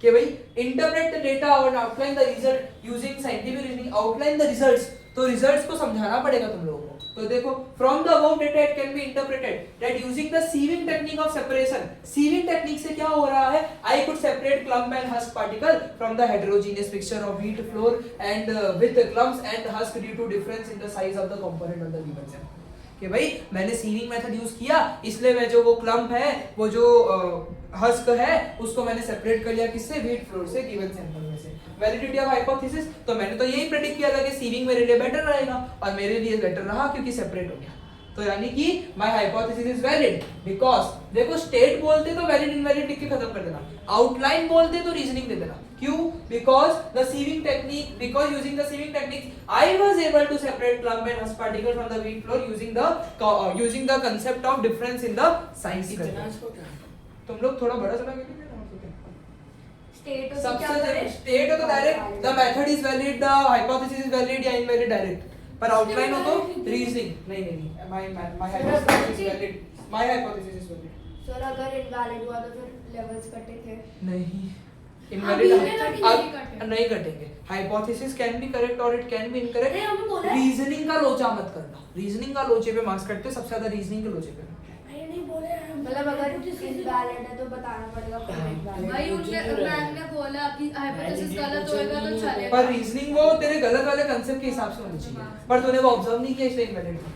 कि भाई इंटरप्रेट द डेटा और outline the result using scientific reasoning. Outline the results, तो रिजल्ट्स को समझाना पड़ेगा तुम लोगों को। तो देखो from the above data it can be interpreted that using the sieving technique of separation. Sieving technique से क्या हो रहा है, I could separate clump and husk particle from the heterogeneous mixture of wheat flour and with the clumps and husk due to difference in the size of the component of the given sample. कि भाई मैंने sieving method use किया, इसलिए मैं जो वो clump है वो जो हस्क है उसको मैंने सेपरेट कर लिया, किससे, व्हीट फ्लोर से, गिवन सैंपल में से। वैलिडिटी ऑफ हाइपोथेसिस, तो मैंने तो यही प्रेडिक्ट किया था कि सीविंग मेरे लिए बेटर रहेगा, और मेरे लिए बेटर रहा क्योंकि सेपरेट हो गया। तो यानी कि my hypothesis is valid because, देखो स्टेट बोलते तो वैलिड इनवैलिड लिख के खत्म कर देना, आउटलाइन बोलते तो रीजनिंग दे देना। क्यों? Because the sieving technique, because using the sieving technique I was able to separate clump and husk particle from the wheat flour using the concept of difference in the size. तुम लोग थोड़ा बड़ा चला गए state हो तो सबसे क्या करें? स्टेट हो तो direct the method is valid, the hypothesis is valid या इनवैलिड डायरेक्ट। पर आउटलाइन हो तो रीजनिंग, नहीं my hypothesis is valid, my hypothesis is valid. Sir अगर इनवैलिड हुआ तो फिर लेवल्स कटे थे? नहीं, अभी इनवैलिड कटेंगे। नहीं कटेंगे। हाइपोथेसिस कैन बी करेक्ट और इट कैन बी नहीं, इनकरेक्ट। हमें बोला है। रीजनिंग का लोचा मत करना, रीजनिंग का लोचे पे मार्क्स कटते, सबसे ज्यादा रीजनिंग के लोचे पे। मतलब अगर इनवैलिड है तो बताना पड़ेगा कौन invalid भाई है। उनने मैम ने बोला कि हाइपोथेसिस गलत होएगा तो चलेगा। पर रीजनिंग वो तेरे गलत वाले कांसेप्ट के हिसाब से होनी चाहिए, पर तूने वो ऑब्जर्व नहीं किया इसलिए इनवैलिड था,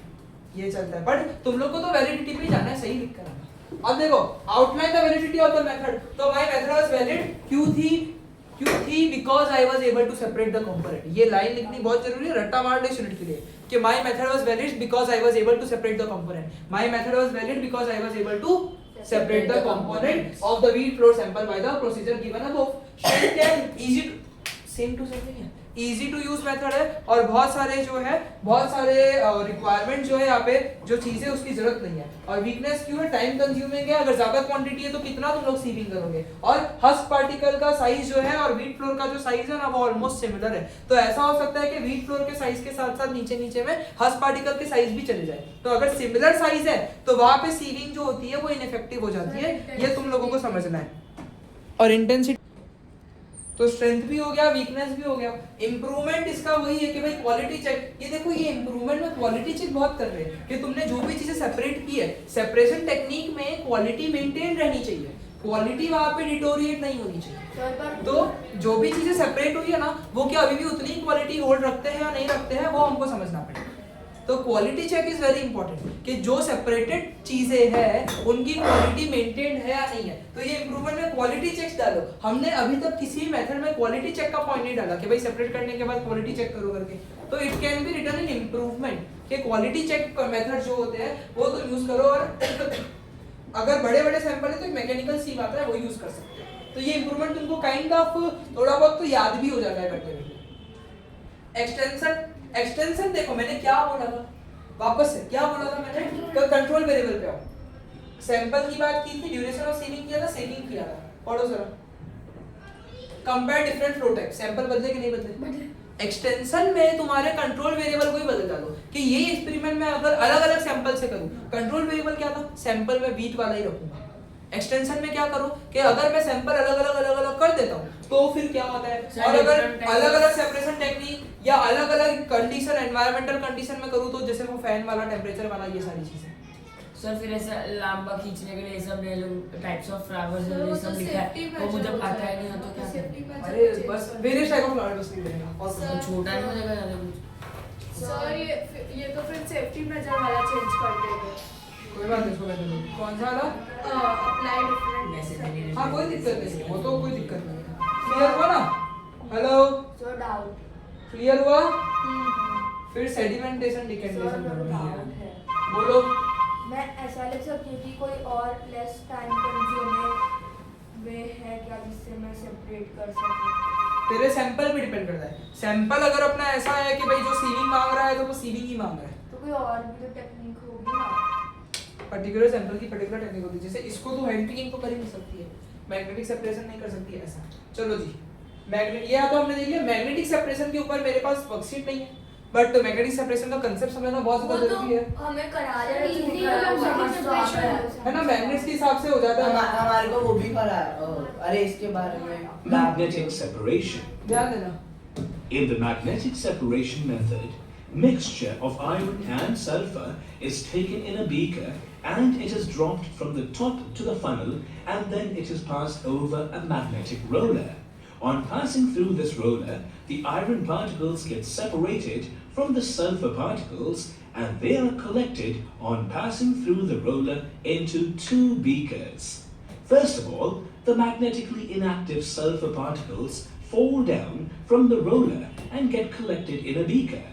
ये चलता है। बट तुम लोग को तो वैलिडिटी पे जाना है, सही लिख कर आना। अब देखो outline the validity of the method, तो माय मेथड वाज वैलिड क्यों थी because I was able to separate the component. ये लाइन लिखनी बहुत जरूरी है, रट्टा मार ले स्टूडेंट के लिए कि my method was valid because I was able to separate the component. My method was valid because I was able to separate the component of the wheat flour sample by the procedure given above. Straight can easy to same to something है, easy to use method है, और बहुत सारे जो है बहुत सारे requirement जो है यहाँ पे जो चीजें उसकी जरूरत नहीं है। और वीकनेस क्यों है, टाइम कंज्यूमिंग है, अगर ज्यादा क्वांटिटी है तो कितना तुम लोग सीविंग करोगे। और हस्क पार्टिकल का साइज जो है और व्हीट फ्लोर का जो साइज है ना वो ऑलमोस्ट सिमिलर है, तो ऐसा हो सकता है कि व्हीट फ्लोर के साइज के साथ साथ नीचे नीचे में हस्क पार्टिकल के साइज भी चले जाए। तो अगर सिमिलर साइज है तो वहां पे सीविंग जो होती है वो इनइफेक्टिव हो जाती है, ये तुम लोगों को समझना है। और इंटेंसिटी, तो स्ट्रेंथ भी हो गया, वीकनेस भी हो गया। इंप्रूवमेंट इसका वही है कि भाई क्वालिटी चेक, ये देखो ये इंप्रूवमेंट में क्वालिटी चेक बहुत कर रहे हैं कि तुमने जो भी चीजें सेपरेट की है, सेपरेशन टेक्निक में क्वालिटी मेंटेन रहनी चाहिए, क्वालिटी वहां पे डिटोरिएट नहीं होनी चाहिए। तो जो भी चीजें सेपरेट हुई है ना वो क्या अभी भी उतनी क्वालिटी होल्ड रखते हैं या नहीं रखते हैं, वो हमको समझना पड़ेगा। तो quality check is very important कि जो सेपरेटेड चीजें हैं उनकी क्वालिटी मेंटेन है या नहीं है। तो ये इंप्रूवमेंट में क्वालिटी चेक्स डालो। हमने अभी तक किसी मेथड में क्वालिटी चेक का पॉइंट नहीं डाला कि भाई सेपरेट करने के बाद क्वालिटी चेक करो करके। तो it can be written in improvement कि क्वालिटी चेक मेथड जो होते हैं वो तो यूज करो, और अगर बड़े बड़े सैंपल है तो मैकेनिकल सीव आता है वो यूज कर सकते हो। तो ये इंप्रूवमेंट तुमको काइंड ऑफ थोड़ा बहुत तो याद भी हो जाता है करते हुए। एक्सटेंशन देखो मैंने क्या बोला था, वापस से क्या बोला था मैंने, कंट्रोल वेरिएबल पे आओ। सैंपल की बात की थी, ड्यूरेशन ऑफ सीविंग किया था, सेविंग किया था, पढ़ो जरा। Compare different flow type, sample बदले कि नहीं बदले। एक्सटेंशन में तुम्हारे कंट्रोल वेरिएबल को ही बदल डालो कि ये एक्सपेरिमेंट में अगर अलग अलग सैंपल से करूं, कंट्रोल वेरिएबल क्या था, सैंपल में व्हीट वाला ही रखूंगा, एक्सटेंशन में क्या करूं कि अगर मैं सैंपल अलग-अलग कर देता हूं तो फिर क्या होता है, Sir, और अगर different type अलग-अलग सेपरेशन टेक्निक या अलग-अलग कंडीशन एनवायरमेंटल कंडीशन में करूं तो जैसे वो फैन वाला टेंपरेचर वाला ये सारी चीजें। सर फिर ऐसा लांबा खींचने के लिए ये सब ले लो टाइप्स ऑफ फ्लावर्स सर, ये वो सब तो लिखा safety है वो measure मुझे होता आता है। है नहीं तो क्या Safety करें? measure अरे change बस कर वेरियस टाइप ऑफ फ्लावर्स नहीं देगा और Sir, छोटा नहीं हो जाएगा ज्यादा कुछ। सर ये तो फिर सेफ्टी मेजर वाला चेंज कर देंगे। कोई बात नहीं, इसको कहते हैं कौन सा वाला? अप्लाई वैसे डिफरेंट नहीं। हाँ कोई दिक्कत नहीं, वो तो कोई दिक्कत नहीं है। क्लियर हुआ ना? हेलो, सो डाउट क्लियर हुआ? फिर सेडिमेंटेशन डिकेंटेशन डाउट है। बोलो। मैं ऐसा लिख सकती हूँ कि कोई और लेस टाइम कंज्यूमिंग वे है क्या जिससे मैं सेपरेट कर सकूँ? तेरे सैंपल पे डिपेंड करता है। सैंपल अगर अपना ऐसा है कि भाई जो सीलिंग मांग रहा है तो वो सीलिंग ही मांग रहा है, तो कोई और भी तो टेक्निक होगी ना। पर्टिकुलर सैंपल की पर्टिकुलर टेक्निक होती है। जैसे इसको तो हैंड पिकिंग तो कर ही नहीं सकती है, मैग्नेटिक सेपरेशन नहीं कर सकती है ऐसा। चलो जी, मैग्नेट ये तो हमने देख लिया। मैग्नेटिक सेपरेशन के ऊपर मेरे पास वर्कशीट नहीं है, बट मैग्नेटिक सेपरेशन का कांसेप्ट समझना बहुत वो ज्यादा तो जरूरी है, हमें करा रहे Easy हैं वाला समझ तो आ रहा है ना? मैग्नेट्स के हिसाब से हो जाता है। हमारे को वो भी पढ़ा है। अरे इसके बारे में Magnetic separation. ध्यान देना। In the magnetic separation method, mixture of iron and sulfur is taken in a beaker and it is dropped from the top to the funnel and then it is passed over a magnetic roller. On passing through this roller, the iron particles get separated from the sulfur particles and they are collected on passing through the roller into two beakers. First of all, the magnetically inactive sulfur particles fall down from the roller and get collected in a beaker,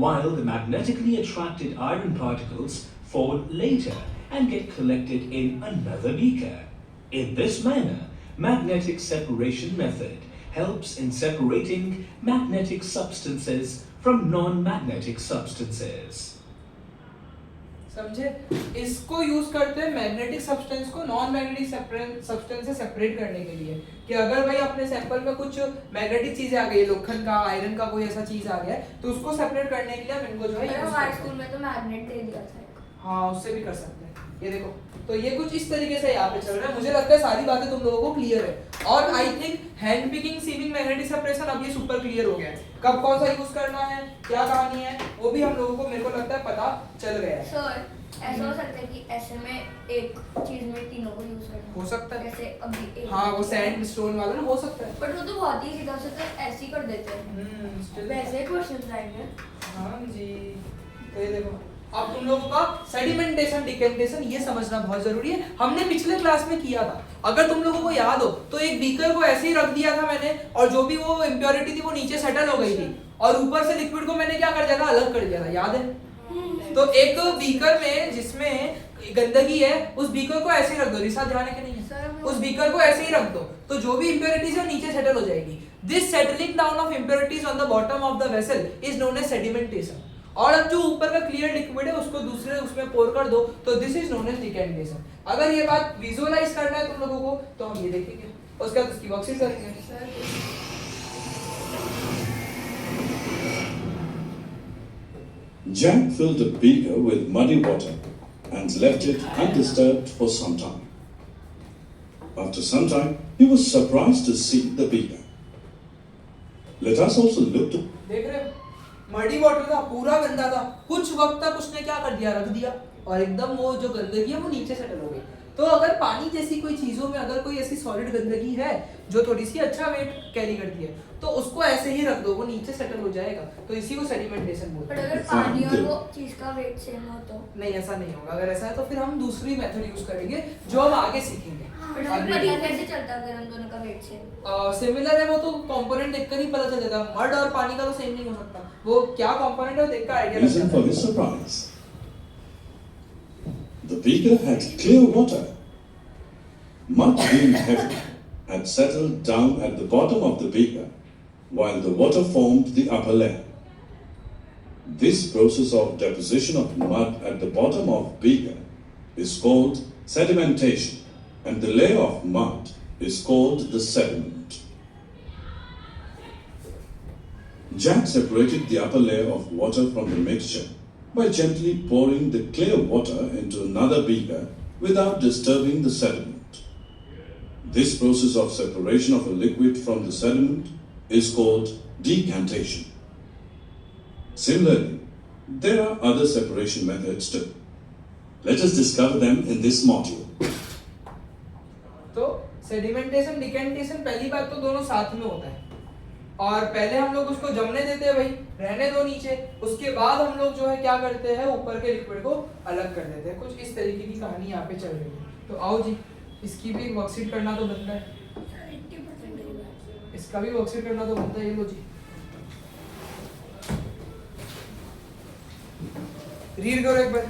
while the magnetically attracted iron particles fall later and get collected in another beaker. In this manner, magnetic separation method helps in separating magnetic substances from non-magnetic substances. समझे? इसको use करते हैं magnetic substance को non magnetic substance से separate करने के लिए, कि अगर भाई अपने सैंपल में कुछ मैग्नेटिक चीजें आ गई, लोखंड का, आयरन का कोई ऐसा चीज आ गया है, तो उसको सेपरेट करने के लिए हम इनको जो है अरे use हमारे करते स्कूल हैं। में तो मैग्नेट दे दिया था एक। हाँ, उससे भी कर सकते हैं। ये देखो, तो ये कुछ इस तरीके से यहाँ पे चल रहा है। मुझे लगता है सारी बातें तुम लोगों को क्लियर है, और I think hand picking, sieving, magnetic separation अब ये सुपर क्लियर हो गया है। कब कौन सा यूज करना है, क्या कहानी है, वो भी हम लोगों को, मेरे को लगता है, पता चल गया है। सर ऐसा हो सकता है कि ऐसे में एक चीज में तीनों को यूज करना हो सकता है। जैसे अभी एक हाँ, वो सैंड स्टोन वाला ना, हो सकता है। बट वो तो बहुत ही सीधा से तो ऐसे ही कर देते हैं still- वैसे क्वेश्चन आएंगे। हाँ जी, तो ये देखो, अब तुम लोगों का सेडिमेंटेशन, डिकेंटेशन ये समझना बहुत जरूरी है। हमने पिछले क्लास में किया था, अगर तुम लोगों को याद हो तो एक बीकर को ऐसे ही रख दिया था मैंने, और जो भी वो इम्प्योरिटी थी वो नीचे सेटल हो गई थी, और ऊपर से लिक्विड को मैंने क्या कर दिया था, अलग कर दिया था, याद है? तो एक बीकर में जिसमें गंदगी है, उस बीकर को ऐसे ही रख दो। रिसा ध्यान है कि नहीं है? उस बीकर को ऐसे ही रख दो, तो जो भी इम्प्योरिटीज है नीचे सेटल हो जाएगी। This settling down of impurities on the bottom of the vessel is known as sedimentation. और अब जो ऊपर का क्लियर लिक्विड है उसको दूसरे उसमें पोर कर दो, तो this is known as decantation. अगर ये बात विजुअलाइज करना है तुम लोगों को, तो हम ये देखेंगे, उसके बाद उसकी वर्कशीट करेंगे। Jack filled a beaker with muddy water and left it undisturbed for some time. After some time, he was surprised to see the beaker. Let us also look to देख रहे हो, मडी वाटर था, पूरा गंदा था, कुछ वक्त तक उसने क्या कर दिया, रख दिया, और एकदम वो जो गंदगी है वो नीचे सेटल हो गई। तो अगर पानी जैसी कोई चीजों में अगर कोई ऐसी सॉलिड गंदगी है जो थोड़ी सी अच्छा वेट कैरी करती है, तो उसको ऐसे ही रख दो, वो नीचे सेटल हो जाएगा, तो इसी को सेडिमेंटेशन बोलते बट हैं। अगर पानी और वो चीज का वेट सेम हो तो नहीं, ऐसा नहीं होगा। अगर ऐसा है तो फिर हम दूसरी मेथड यूज करेंगे जो हम आगे सीखेंगे। बट हमें पता कैसे चलता अगर हम दोनों का वेट सेम? सिमिलर है वो तो कंपोनेंट देखकर ही पता चल जाता है। मड और पानी का तो सेम नहीं हो सकता, वो क्या कंपोनेंट है वो देखकर आइडिया लग reason जाता for है। his surprise. The beaker had clear water. Mud being heavy had settled down at the bottom of the beaker, while the water formed the upper layer. This process of deposition of mud at the bottom of beaker is called sedimentation, and the layer of mud is called the sediment. Jack separated the upper layer of water from the mixture by gently pouring the clear water into another beaker without disturbing the sediment. This process of separation of a liquid from the sediment is called decantation. Similarly, there are other separation methods too. Let us discover them in this module. तो sedimentation decantation पहली बात तो दोनों साथ में होता है और पहले हम लोग उसको जमने देते हैं भाई, रहने दो नीचे, उसके बाद हम लोग जो है क्या करते हैं ऊपर के लिक्विड को अलग कर देते हैं। कुछ इस तरीके की कहानी यहाँ पे चल रही है। तो आओ जी, इसकी भी वर्कशीट करना तो बनता है, इसका भी वर्कशीट करना तो बनता है। ये लो जी, रीड करो एक बार,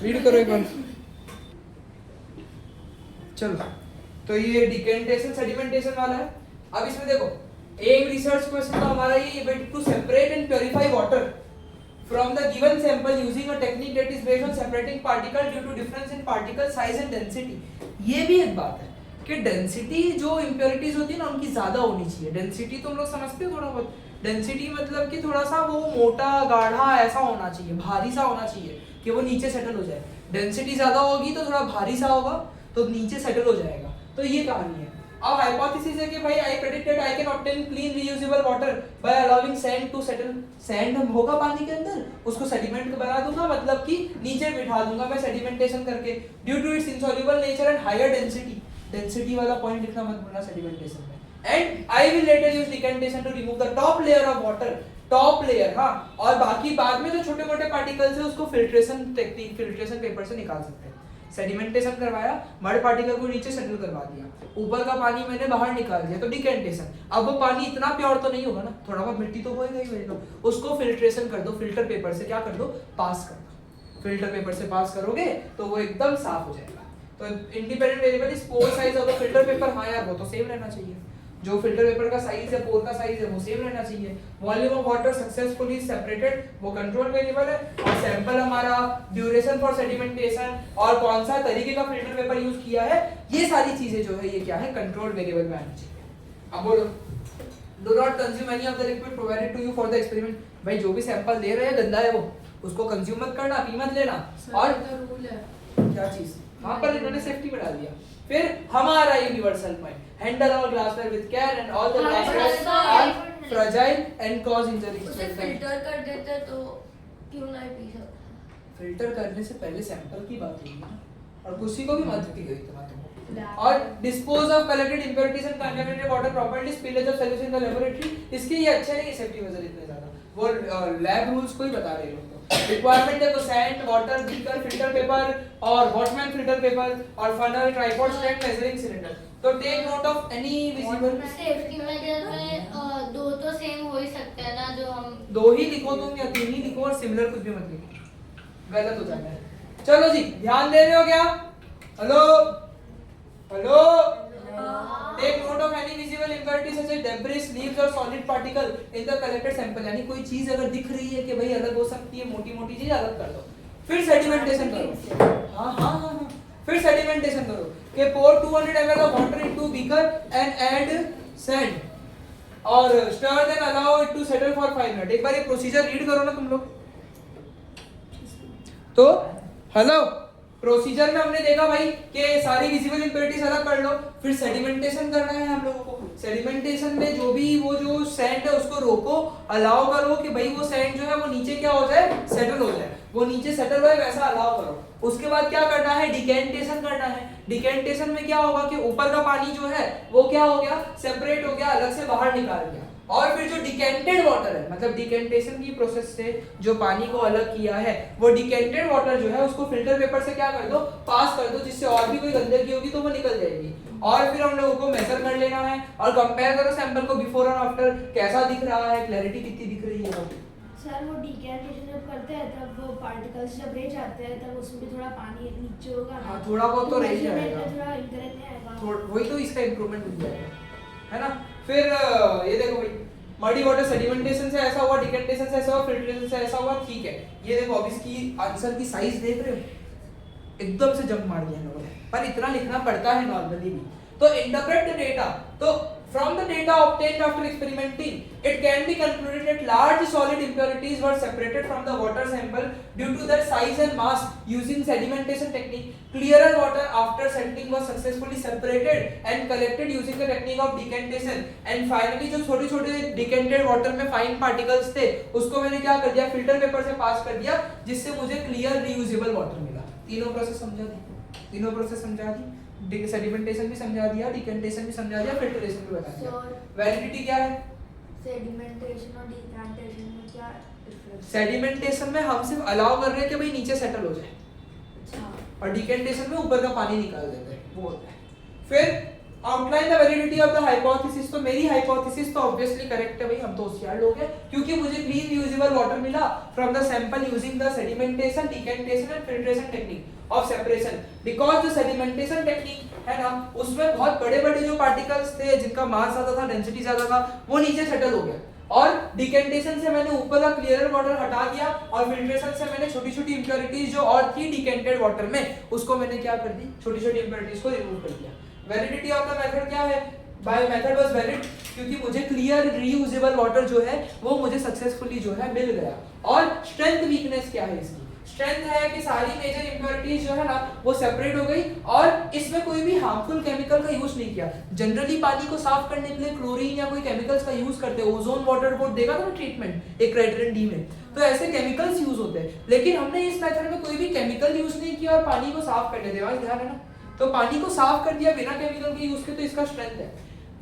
रीड करो एक बार। चलो, तो ये डिकेंटेशन सेडिमेंटेशन वाला है। अब इसमें देखो, एक रिसर्च क्वेश्चन तो हमारा ये to separate and purify water from the given sample using a technique that is based on separating particle due to difference in particle size and density. ये भी एक बात है कि डेंसिटी जो इम्प्योरिटीज होती है ना उनकी ज्यादा होनी चाहिए। डेंसिटी तो हम लोग समझते हो थोड़ा बहुत, डेंसिटी मतलब कि थोड़ा सा वो मोटा गाढ़ा ऐसा होना चाहिए, भारी सा होना चाहिए कि वो नीचे सेटल हो जाए। डेंसिटी ज्यादा होगी तो थोड़ा भारी सा होगा तो नीचे सेटल हो जाएगा। तो ये कहानी है। अब हाइपोथेसिस है कि भाई I predicted I can obtain clean reusable water by allowing sand to settle. Sand होगा पानी के अंदर, उसको सेडिमेंट बना दूंगा, मतलब कि नीचे बिठा दूंगा मैं सेडिमेंटेशन करके, due to its insoluble nature and higher density. Density वाला पॉइंट लिखना मत भूलना सेडिमेंटेशन में। And I will later use decantation to remove the top layer of water, top layer, हाँ, और बाकी बाद में जो छोटे मोटे पार्टिकल्स है उसको फिल्ट्रेशन टेक्निक, फिल्ट्रेशन पेपर से निकाल सकते हैं। सेडिमेंटेशन करवाया, मड पार्टिकल को नीचे सेटल करवा दिया, ऊपर का पानी मैंने बाहर निकाल दिया, तो डिकेंटेशन। अब वो पानी इतना प्योर तो नहीं होगा ना, थोड़ा बहुत मिट्टी तो होएगा ही मेरे को, उसको फिल्ट्रेशन कर दो, फिल्टर पेपर से क्या कर दो, पास कर दो। फिल्टर पेपर से पास करोगे तो वो एकदम साफ हो जाएगा। तो independent variable is pore size of the filter paper. हाँ यार, वो तो सेम रहना चाहिए, जो फिल्टर पेपर का साइज है, पोर का साइज है, वो सेम रहना चाहिए। Volume of water successfully separated, वो कंट्रोल वेरिएबल है। और सैंपल हमारा, ड्यूरेशन फॉर सेडिमेंटेशन, और कौन सा तरीके का फिल्टर पेपर यूज किया है, ये सारी चीजें जो है ये क्या है, कंट्रोल वेरिएबल में आनी चाहिए। अब बोलो, do not consume any of the liquid provided to you for the experiment. भाई जो भी सैंपल दे रहे हैं गंदा है वो, उसको कंज्यूम मत करना, पी मत लेना। और रूल है क्या चीज, हाँ, पर इन्होंने सेफ्टी में डाल दिया। फिर हमारा universal point, handle all glassware with care and all the glassware are fragile and cause injury. उसे फिल्टर कर देते तो क्यों नहीं पी सकते? फिल्टर करने से पहले सैंपल की बात हुई ना, और किसी को भी मत पी गई तुम्हारे। और dispose of collected impurities and contaminated water properly, spillage of solution in the laboratory. इसके ये अच्छे नहीं सेफ्टी मेजर इतने ज्यादा, वो लैब रूल्स को ही बता रहे लोग। रिक्वायरमेंट है तो sand, water, beaker, filter paper और वॉटमैन फिल्टर पेपर और funnel, tripod stand, measuring cylinder. तो take note of any visible safety measure में दो तो सेम हो ही सकते हैं ना, जो हम दो ही लिखो तुम या तीन ही लिखो, और सिमिलर कुछ भी मत लिखो, गलत हो जाता है। चलो जी, ध्यान दे रहे हो क्या? Hello hello, take note of any visible impurities such as debris, leaves और solid particle in the collected sample. यानी कोई चीज अगर दिख रही है कि भाई अलग हो सकती है, मोटी मोटी चीज अलग कर दो। फिर सेडिमेंटेशन करो, हाँ, फिर सेडिमेंटेशन करो कि pour 200 ml of water into beaker and add sand और stir then allow it to settle for 5 minutes। एक बार ये प्रोसीजर रीड करो ना तुम लोग। तो हेलो, प्रोसीजर में हमने देखा भाई कि सारी विजिबल इंप्योरिटीज अलग कर लो, फिर सेडिमेंटेशन करना है हम लोगों को। सेडिमेंटेशन में जो भी वो जो सैंड है उसको रोको, अलाउ करो कि भाई वो सैंड जो है वो नीचे क्या हो जाए, सेटल हो जाए, वो नीचे सेटल हो वैसा अलाउ करो। उसके बाद क्या करना है, डिकेंटेशन करना है। डिकेंटेशन में क्या होगा कि ऊपर का पानी जो है वो क्या हो गया, सेपरेट हो गया, अलग से बाहर निकाल गया। और फिर जो डिकेंटेड वाटर है, मतलब डिकेंटेशन की प्रोसेस से जो पानी को अलग किया है, वो डिकेंटेड वाटर जो है उसको फिल्टर पेपर से क्या कर दो, पास कर दो, जिससे और भी कोई गंदगी होगी तो वो निकल जाएगी। और फिर हम लोगों को मेजर कर लेना है और कंपेयर करो सैंपल को बिफोर और आफ्टर, कैसा दिख रहा है, क्लैरिटी कितनी दिख रही है। सर वो डिकेंटेशन जब करते हैं तब वो पार्टिकल्स जब रह जाते हैं तब उसमें भी थोड़ा पानी नीचे होगा ना, हाँ, थोड़ा बहुत तो रह जाएगा, थोड़ा इनकरेक्ट नहीं आएगा, वही तो इसका इंप्रूवमेंट हो जाएगा, है ना। फिर ये देखो भाई, मडी वाटर सेडिमेंटेशन से ऐसा हुआ, डिकेंटेशन से ऐसा हुआ, फिल्ट्रेशन से ऐसा हुआ, ठीक है। ये देखो अब इसकी आंसर की साइज देख रहे हो, एकदम से जंप मार दिया लोगों ने, पर इतना लिखना पड़ता है नॉर्मली भी। तो इंटरप्रेट द डेटा, तो From the data obtained after experimenting, it can be concluded that large solid impurities were separated from the water sample due to their size and mass. Using sedimentation technique, clearer water after settling was successfully separated and collected using the technique of decantation. And finally, जो छोटे-छोटे decanted water में fine particles थे, उसको मैंने क्या कर दिया, filter paper से pass कर दिया, जिससे मुझे clear reusable water मिला. तीनों प्रोसेस समझा दी. सेडिमेंटेशन भी समझा दिया, डिकेंटेशन भी समझा दिया, फिल्ट्रेशन भी बता दिया. वैलिडिटी क्या है? सेडिमेंटेशन और डिकैंटेशन में क्या डिफरेंस? सेडिमेंटेशन में हम सिर्फ अलाउ कर रहे हैं कि भाई नीचे सेटल हो जाए, अच्छा, और डिकेंटेशन में ऊपर का पानी निकाल देते हैं, वो होता है. फिर outline the validity of the hypothesis. तो मेरी हाइपोथेसिस तो ऑब्वियसली करेक्ट है भाई, हम तो होशियार लोग हैं, क्योंकि मुझे क्लीन यूजेबल वाटर मिला from the sample using the sedimentation, decantation and filtration technique of separation. Because the sedimentation technique है ना, उसमें बहुत बड़े-बड़े जो पार्टिकल्स थे जिनका मास ज्यादा था, डेंसिटी ज्यादा था, वो नीचे सेटल हो गया. और डिकेंटेशन से मैंने ऊपर का क्लियर वाटर हटा दिया, और फिल्ट्रेशन से मैंने छोटी-छोटी इंप्योरिटीज जो और थी डिकेंटेड वाटर में, उसको मैंने क्या कर दी, छोटी-छोटी इंप्योरिटीज को रिमूव कर दिया. वैलिडिटी ऑफ द मेथड क्या है? बाय मेथड वाज वैलिड, क्योंकि मुझे क्लियर रीयूजेबल वाटर जो है वो मुझे सक्सेसफुली जो है मिल गया. और स्ट्रेंथ वीकनेस क्या है इसकी? स्ट्रेंथ है कि सारी मेजर इंप्योरिटीज जो है ना वो सेपरेट हो गई, और इसमें कोई भी हार्मफुल केमिकल का यूज नहीं किया. जनरली पानी को साफ करने के लिए क्लोरीन या कोई केमिकल्स का यूज करते हैं. ओजोन वाटर रिपोर्ट देखा था ना ट्रीटमेंट एक क्राइटेरियन डी में, तो ऐसे केमिकल्स यूज होते हैं. लेकिन हमने इस मेथड में कोई भी केमिकल यूज नहीं किया और पानी को साफ करने दिया, ध्यान है ना, तो पानी को साफ कर दिया बिना केमिकल के यूज के, तो इसका स्ट्रेंथ है.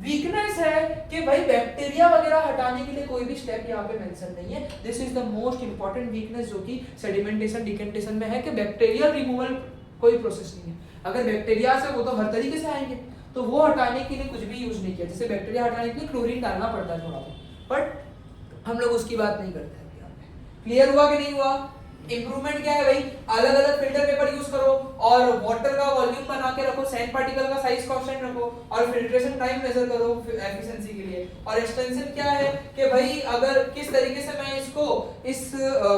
वीकनेस है कि भाई बैक्टीरिया वगैरह हटाने के लिए कोई भी स्टेप यहाँ पे मेंशन नहीं है. This is the most important weakness जो कि सेडिमेंटेशन डिकेंटेशन में है, कि बैक्टीरियल रिमूवल कोई प्रोसेस नहीं है. अगर बैक्टीरिया से वो तो हर तरीके से आएंगे, तो वो हटाने के लिए कुछ भी यूज नहीं किया. जैसे बैक्टीरिया हटाने के लिए क्लोरीन डालना पड़ता है थोड़ा बहुत, बट हम लोग उसकी बात नहीं करते हैं. क्लियर हुआ कि नहीं हुआ? इंप्रूवमेंट क्या है भाई? अलग अलग फिल्टर पेपर यूज करो, और वाटर का वॉल्यूम बना के रखो, सैंड पार्टिकल का साइज कांस्टेंट रखो, और फिल्ट्रेशन टाइम मेजर करो एफिशिएंसी के लिए. और एक्सटेंशन क्या है कि भाई अगर किस तरीके से मैं इसको इस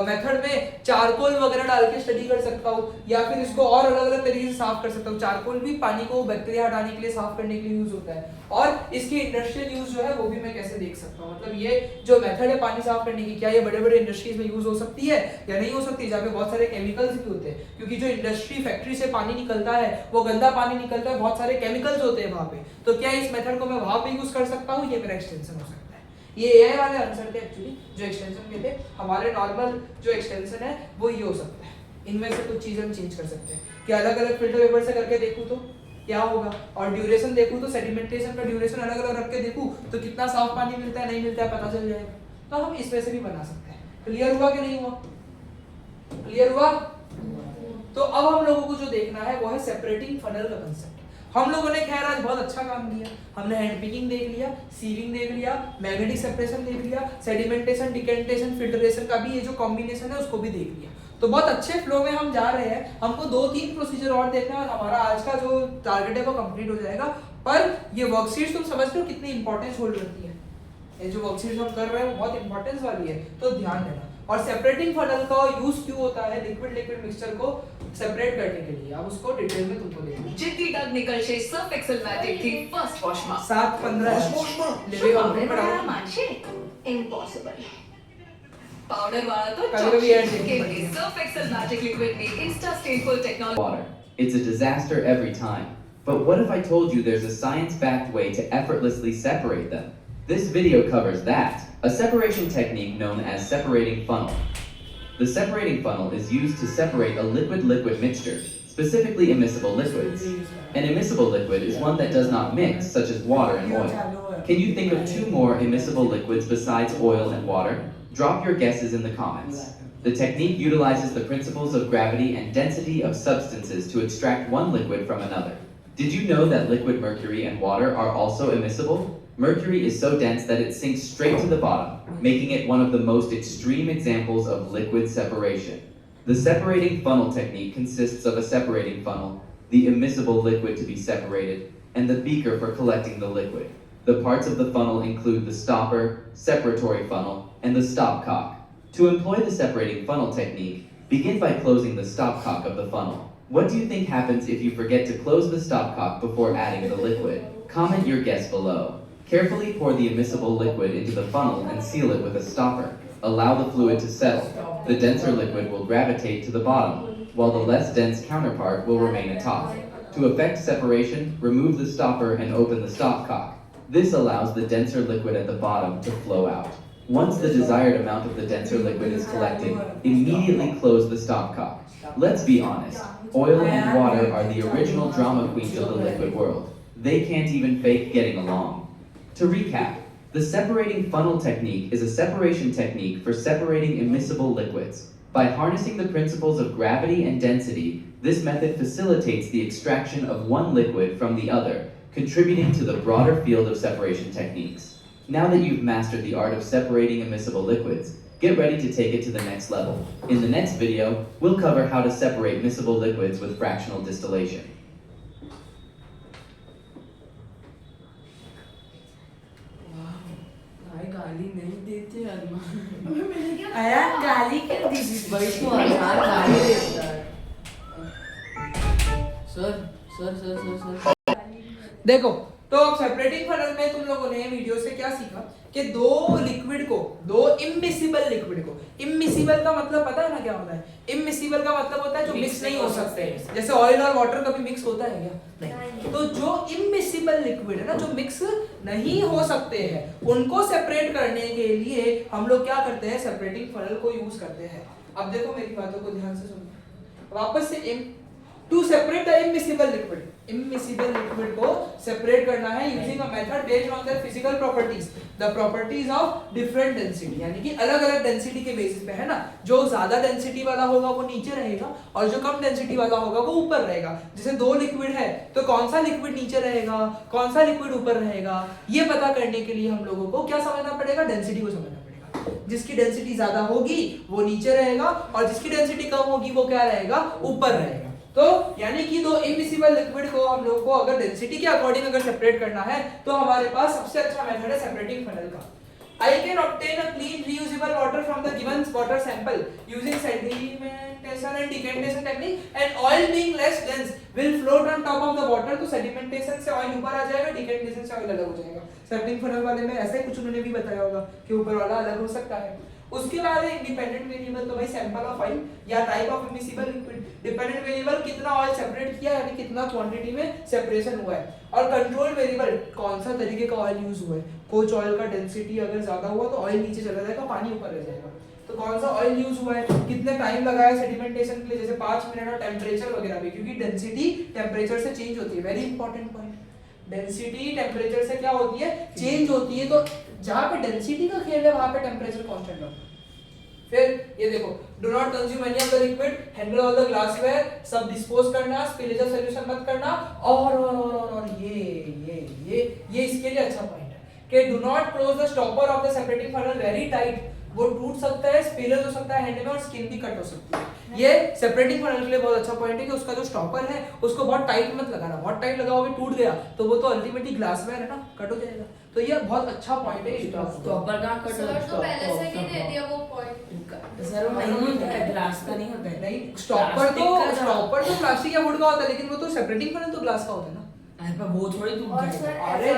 मेथड में चारकोल वगैरह डाल के स्टडी कर सकता हूँ, या फिर इसको और अलग अलग तरीके से साफ कर सकता हूँ. चारकोल भी पानी को बैक्टीरिया हटाने के लिए, साफ करने के लिए यूज होता है, और इसकी इंडस्ट्रियल यूज जो है वो भी मैं कैसे देख सकता हूँ. मतलब ये जो मेथड है पानी साफ करने की, क्या ये बड़े बड़े इंडस्ट्रीज में यूज हो सकती है या नहीं हो सकती, जहाँ पे बहुत सारे केमिकल्स भी होते हैं. क्योंकि जो इंडस्ट्री फैक्ट्री से पानी निकलता है वो गंदा पानी निकलता है, बहुत सारे केमिकल्स होते हैं वहाँ पे. तो क्या इस मेथड को मैं वहाँ पे यूज कर सकता हूँ? ये मेरा एक्सटेंशन हो सकता है. ये एआई वाले आंसर थे एक्चुअली, जो एक्सटेंशन के थे. हमारे नॉर्मल जो एक्सटेंशन है वो ये हो सकता है. इनमें से कुछ चीजें हम चेंज कर सकते हैं कि अलग अलग फिल्टर पेपर से करके देखूं तो क्या होगा, और ड्यूरेशन देखूं तो सेडिमेंटेशन का ड्यूरेशन अलग अलग रख के देखूं तो कितना साफ पानी मिलता है नहीं मिलता है पता चल जाएगा. तो हम इसमें से भी बना सकते हैं. क्लियर हुआ कि नहीं हुआ? क्लियर हुआ? तो अब हम लोगों को जो देखना है वो है सेपरेटिंग फनल का कंसेप्ट. हम लोगों ने खैर आज बहुत अच्छा काम किया. हमने हैंड पिकिंग देख लिया, सीविंग देख लिया, मैग्नेटिक सेपरेशन देख लिया, सेडिमेंटेशन, डिकेंटेशन, फिल्ट्रेशन का भी ये जो कॉम्बिनेशन है उसको भी देख लिया. तो बहुत अच्छे फ्लो में हम जा रहे हैं. हमको 2-3 प्रोसीजर और देखना है और हमारा आज का जो टारगेट है वो कंप्लीट हो जाएगा. पर ये वर्कशीट्स तुम समझ रहे हो कितनी इंपॉर्टेंस होल्ड करती है. ये जो वर्कशीट्स हम कर रहे हैं वो बहुत इंपॉर्टेंस वाली है, तो ध्यान देना. और सेपरेटिंग फनल का यूज क्यों होता है लिक्विड मिक्सचर को सेपरेट करने के लिए, अब उसको डिटेल में तुमको देखना. जितनी टेक्निकलशी सर्फ एक्सेल मॅजिक थी फर्स्ट वॉश मा 7:15 लेवे ऑपरेट करा मानशे इम्पॉसिबल पाउडर वाला तो कभी-कभी ऐड देखनी के पड़ती है. सर्फ एक्सेल मॅजिक लिक्विड में insta stainful technology Water. It's a disaster every time. But what if I told you there's a science-backed way to effortlessly separate them? This video covers that, a separation technique known as separating funnel. The separating funnel is used to separate a liquid-liquid mixture, specifically immiscible liquids. An immiscible liquid is one that does not mix, such as water and oil. Can you think of 2 more immiscible liquids besides oil and water? Drop your guesses in the comments. The technique utilizes the principles of gravity and density of substances to extract one liquid from another. Did you know that liquid mercury and water are also immiscible? Mercury is so dense that it sinks straight to the bottom, making it one of the most extreme examples of liquid separation. The separating funnel technique consists of a separating funnel, the immiscible liquid to be separated, and the beaker for collecting the liquid. The parts of the funnel include the stopper, separatory funnel, and the stopcock. To employ the separating funnel technique, begin by closing the stopcock of the funnel. What do you think happens if you forget to close the stopcock before adding the liquid? Comment your guess below. Carefully pour the immiscible liquid into the funnel and seal it with a stopper. Allow the fluid to settle. The denser liquid will gravitate to the bottom, while the less dense counterpart will remain atop. To effect separation, remove the stopper and open the stopcock. This allows the denser liquid at the bottom to flow out. Once the desired amount of the denser liquid is collected, immediately close the stopcock. Let's be honest, oil and water are the original drama queens of the liquid world. They can't even fake getting along. To recap, the separating funnel technique is a separation technique for separating immiscible liquids. By harnessing the principles of gravity and density, this method facilitates the extraction of one liquid from the other, contributing to the broader field of separation techniques. Now that you've mastered the art of separating immiscible liquids, get ready to take it to the next level. In the next video, we'll cover how to separate miscible liquids with fractional distillation. गाली नहीं देते अरे गाली क्यों दी भाई तो आसान गाली देता है sir sir sir sir sir देखो तो अब सेपरेटिंग फनल में तुम लोगों ने वीडियो से क्या सीखा कि दो इमिसिबल लिक्विड को, इमिसिबल का मतलब पता है ना क्या होता है? इमिसिबल का मतलब होता है जो मिक्स नहीं हो सकते, जैसे ऑयल और वाटर कभी मिक्स होता है क्या? नहीं। तो जो इमिसिबल लिक्विड है ना, जो मिक्स नहीं हो सकते हैं, उनको सेपरेट करने के लिए हम लोग क्या करते हैं? सेपरेटिंग फनल को यूज करते हैं। अब देखो मेरी बातों को ध्यान से सुनो वापस से। To separate the immiscible liquid को separate करना है using a method based on their physical properties, the properties of different density, यानी कि अलग-अलग density के basis पे है ना। जो ज़्यादा density वाला होगा वो नीचे रहेगा और जो कम density वाला होगा वो ऊपर रहेगा। जैसे दो liquid है तो कौन सा liquid नीचे रहेगा, कौन सा liquid ऊपर रहेगा, ये पता करने के लिए हम लोगों को क्या समझना पड़ेगा? डेंसिटी को समझना पड़ेगा। जिसकी डेंसिटी ज्यादा होगी वो नीचे रहेगा और जिसकी डेंसिटी कम होगी वो क्या रहेगा? ऊपर रहेगा। तो यानी कि दो इमिसिबल लिक्विड को हम लोग को अगर डेंसिटी के अकॉर्डिंग अगर सेपरेट करना है तो हमारे पास सबसे अच्छा मेथड है सेपरेटिंग फनल का। I can obtain a clean reusable water from the given water sample using sedimentation and decantation technique, and oil being less dense will float on top of the water। तो sedimentation से oil ऊपर आ जाएगा, decantation से oil अलग हो जाएगा। Separating funnel वाले में ऐसा ही कुछ उन्होंने भी बताया होगा कि ऊपर वाला अलग हो सकता है। उसके बाद है इंडिपेंडेंट वेरिएबल, तो भाई सैंपल ऑफ ऑयल या type of immiscible liquid. Dependent variable कितना ऑयल सेपरेट किया यानी कितना क्वांटिटी में सेपरेशन हुआ है, और कंट्रोल वेरिएबल कौन सा तरीके का ऑयल यूज हुआ है। कुछ ऑयल का डेंसिटी अगर ज्यादा हुआ तो ऑयल नीचे चला जाएगा, पानी ऊपर रह जाएगा। तो कौन सा ऑयल यूज हुआ है, कितने टाइम लगा है सेडिमेंटेशन के लिए, जैसे 5 मिनट, और टेम्परेचर वगैरह भी, क्योंकि डेंसिटी टेम्परेचर से चेंज होती है। Very important point, density temperature से क्या होती है? चेंज होती है। तो जहां पे डेंसिटी का खेल है वहां पे टेम्परेचर कांस्टेंट होता है। फिर ये देखो, do not consume any of the liquid, handle all the glassware, सब डिस्पोज करना, स्पिलेज ऑफ सॉल्यूशन मत करना। और ये इसके लिए अच्छा पॉइंट है कि do not close the stopper of the separating funnel very tight. वो टूट सकता है, स्पिलेज हो सकता है हैंड में, और स्किन भी कट हो सकती है। ये सेपरेटिंग फनल के लिए बहुत अच्छा पॉइंट है कि उसका जो स्टॉपर है उसको बहुत टाइट मत लगाना। बहुत टाइट लगाओगे टूट गया तो वो तो अल्टीमेटली ग्लासवेयर है ना, कट हो जाएगा। तो ये बहुत अच्छा पॉइंट है। स्टॉपर का कट सर तो पहले से ही दे दिया वो पॉइंट। सर वो नहीं होता है, ग्लास का नहीं होता है। नहीं, स्टॉपर तो प्लास्टिक या वुड का होता है, लेकिन वो तो सेपरेटिंग फनल तो ग्लास का होता है ना। अरे पर वो थोड़ी टूट जाएगा। अरे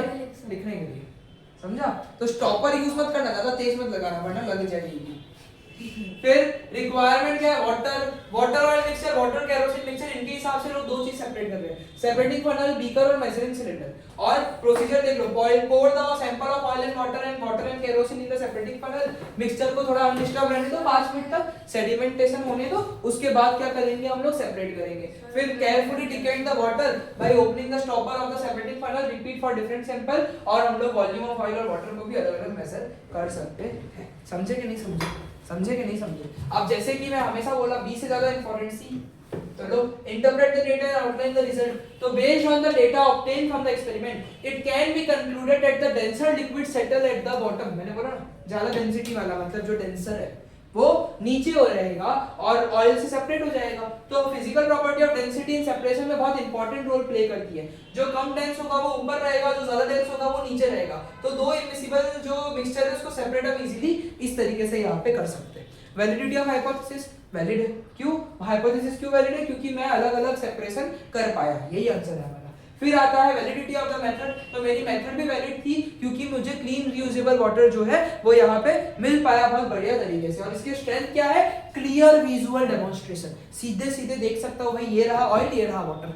लिखने के लिए समझा? तो स्टॉपर यूज मत करना, ज्यादा तेज मत लगाना वरना लग जाएगी। फिर रिक्वायरमेंट क्या है? Water oil mixture, water kerosene mixture, इनके हिसाब से लोग दो चीज सेपरेट कर रहे हैं, सेपरेटिंग फनल, बीकर और मेजरिंग सिलेंडर। और प्रोसीजर देख लो, pour the sample of oil and water and kerosene in the separating funnel। Mixture को थोड़ा अनडिस्टर्ब रहने दो 5 मिनट तक, सेडिमेंटेशन होने दो, उसके बाद क्या करेंगे हम लोग? सेपरेट करेंगे। फिर carefully decant the water by opening the stopper of the separating funnel, repeat for different sample. और हम लोग वॉल्यूम ऑफ ऑयल और वाटर को भी अलग-अलग मेजर कर सकते हैं। समझे कि नहीं समझे? समझे कि नहीं समझे? अब जैसे कि मैं हमेशा बोला, बी से ज्यादा इंपॉर्टेंट सी। चलो, interpret the data and outline the result. तो based on the data obtain from the experiment, it can be concluded that the denser liquid settle at the bottom. मैंने बोला ना, ज्यादा डेंसिटी वाला मतलब जो डेंसर है वो नीचे हो रहेगा और ऑयल से सेपरेट हो जाएगा। तो physical property of density in separation में बहुत इंपॉर्टेंट रोल प्ले करती है। जो कम डेंस होगा वो ऊपर रहेगा, जो ज्यादा डेंस होगा वो नीचे रहेगा। तो दो इमिसिबल जो मिक्सचर है उसको सेपरेट हम इजीली इस तरीके से यहाँ पे कर सकते हैं। वैलिडिटी ऑफ हाइपोथेसिस वैलिड है। क्यों हाइपोथेसिस क्यों वैलिड है? क्योंकि मैं अलग अलग सेपरेशन कर पाया, यही आंसर है हमारा। फिर आता है वैलिडिटी ऑफ द मेथड, तो मेरी मेथड भी वैलिड थी क्योंकि मुझे क्लीन रियूजेबल वाटर जो है वो यहाँ पे मिल पाया बहुत बढ़िया तरीके से। और इसकी स्ट्रेंथ क्या है? क्लियर विजुअल डेमोन्स्ट्रेशन, सीधे सीधे देख सकता हूँ भाई ये रहा ऑयल ये रहा वाटर,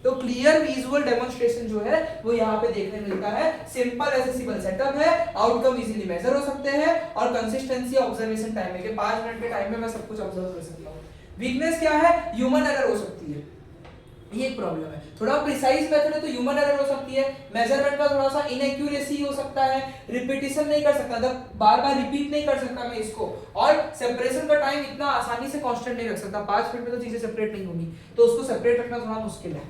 तो क्लियर विजुअल डेमोन्स्ट्रेशन जो है वो यहाँ पे देखने मिलता है। सिंपल एसेसिबल सेटअप है, आउटकम इजीली मेजर हो सकते हैं और कंसिस्टेंसी ऑब्जर्वेशन टाइम है कि 5 मिनट के टाइम में मैं सब कुछ ऑब्जर्व कर सकता हूँ। वीकनेस क्या है? ह्यूमन एरर हो सकती है, ये एक प्रॉब्लम है। थोड़ा प्रिसाइज मेथड है तो ह्यूमन एरर हो सकती है, मेजरमेंट का थोड़ा सा इनएक्यूरेसी हो सकता है, रिपीटिशन नहीं कर सकता, मतलब बार बार रिपीट नहीं कर सकता मैं इसको, और सेपरेशन का टाइम इतना आसानी से कांस्टेंट नहीं रख सकता, 5 मिनट में तो चीजें सेपरेट नहीं होंगी, तो उसको सेपरेट रखना थोड़ा मुश्किल है।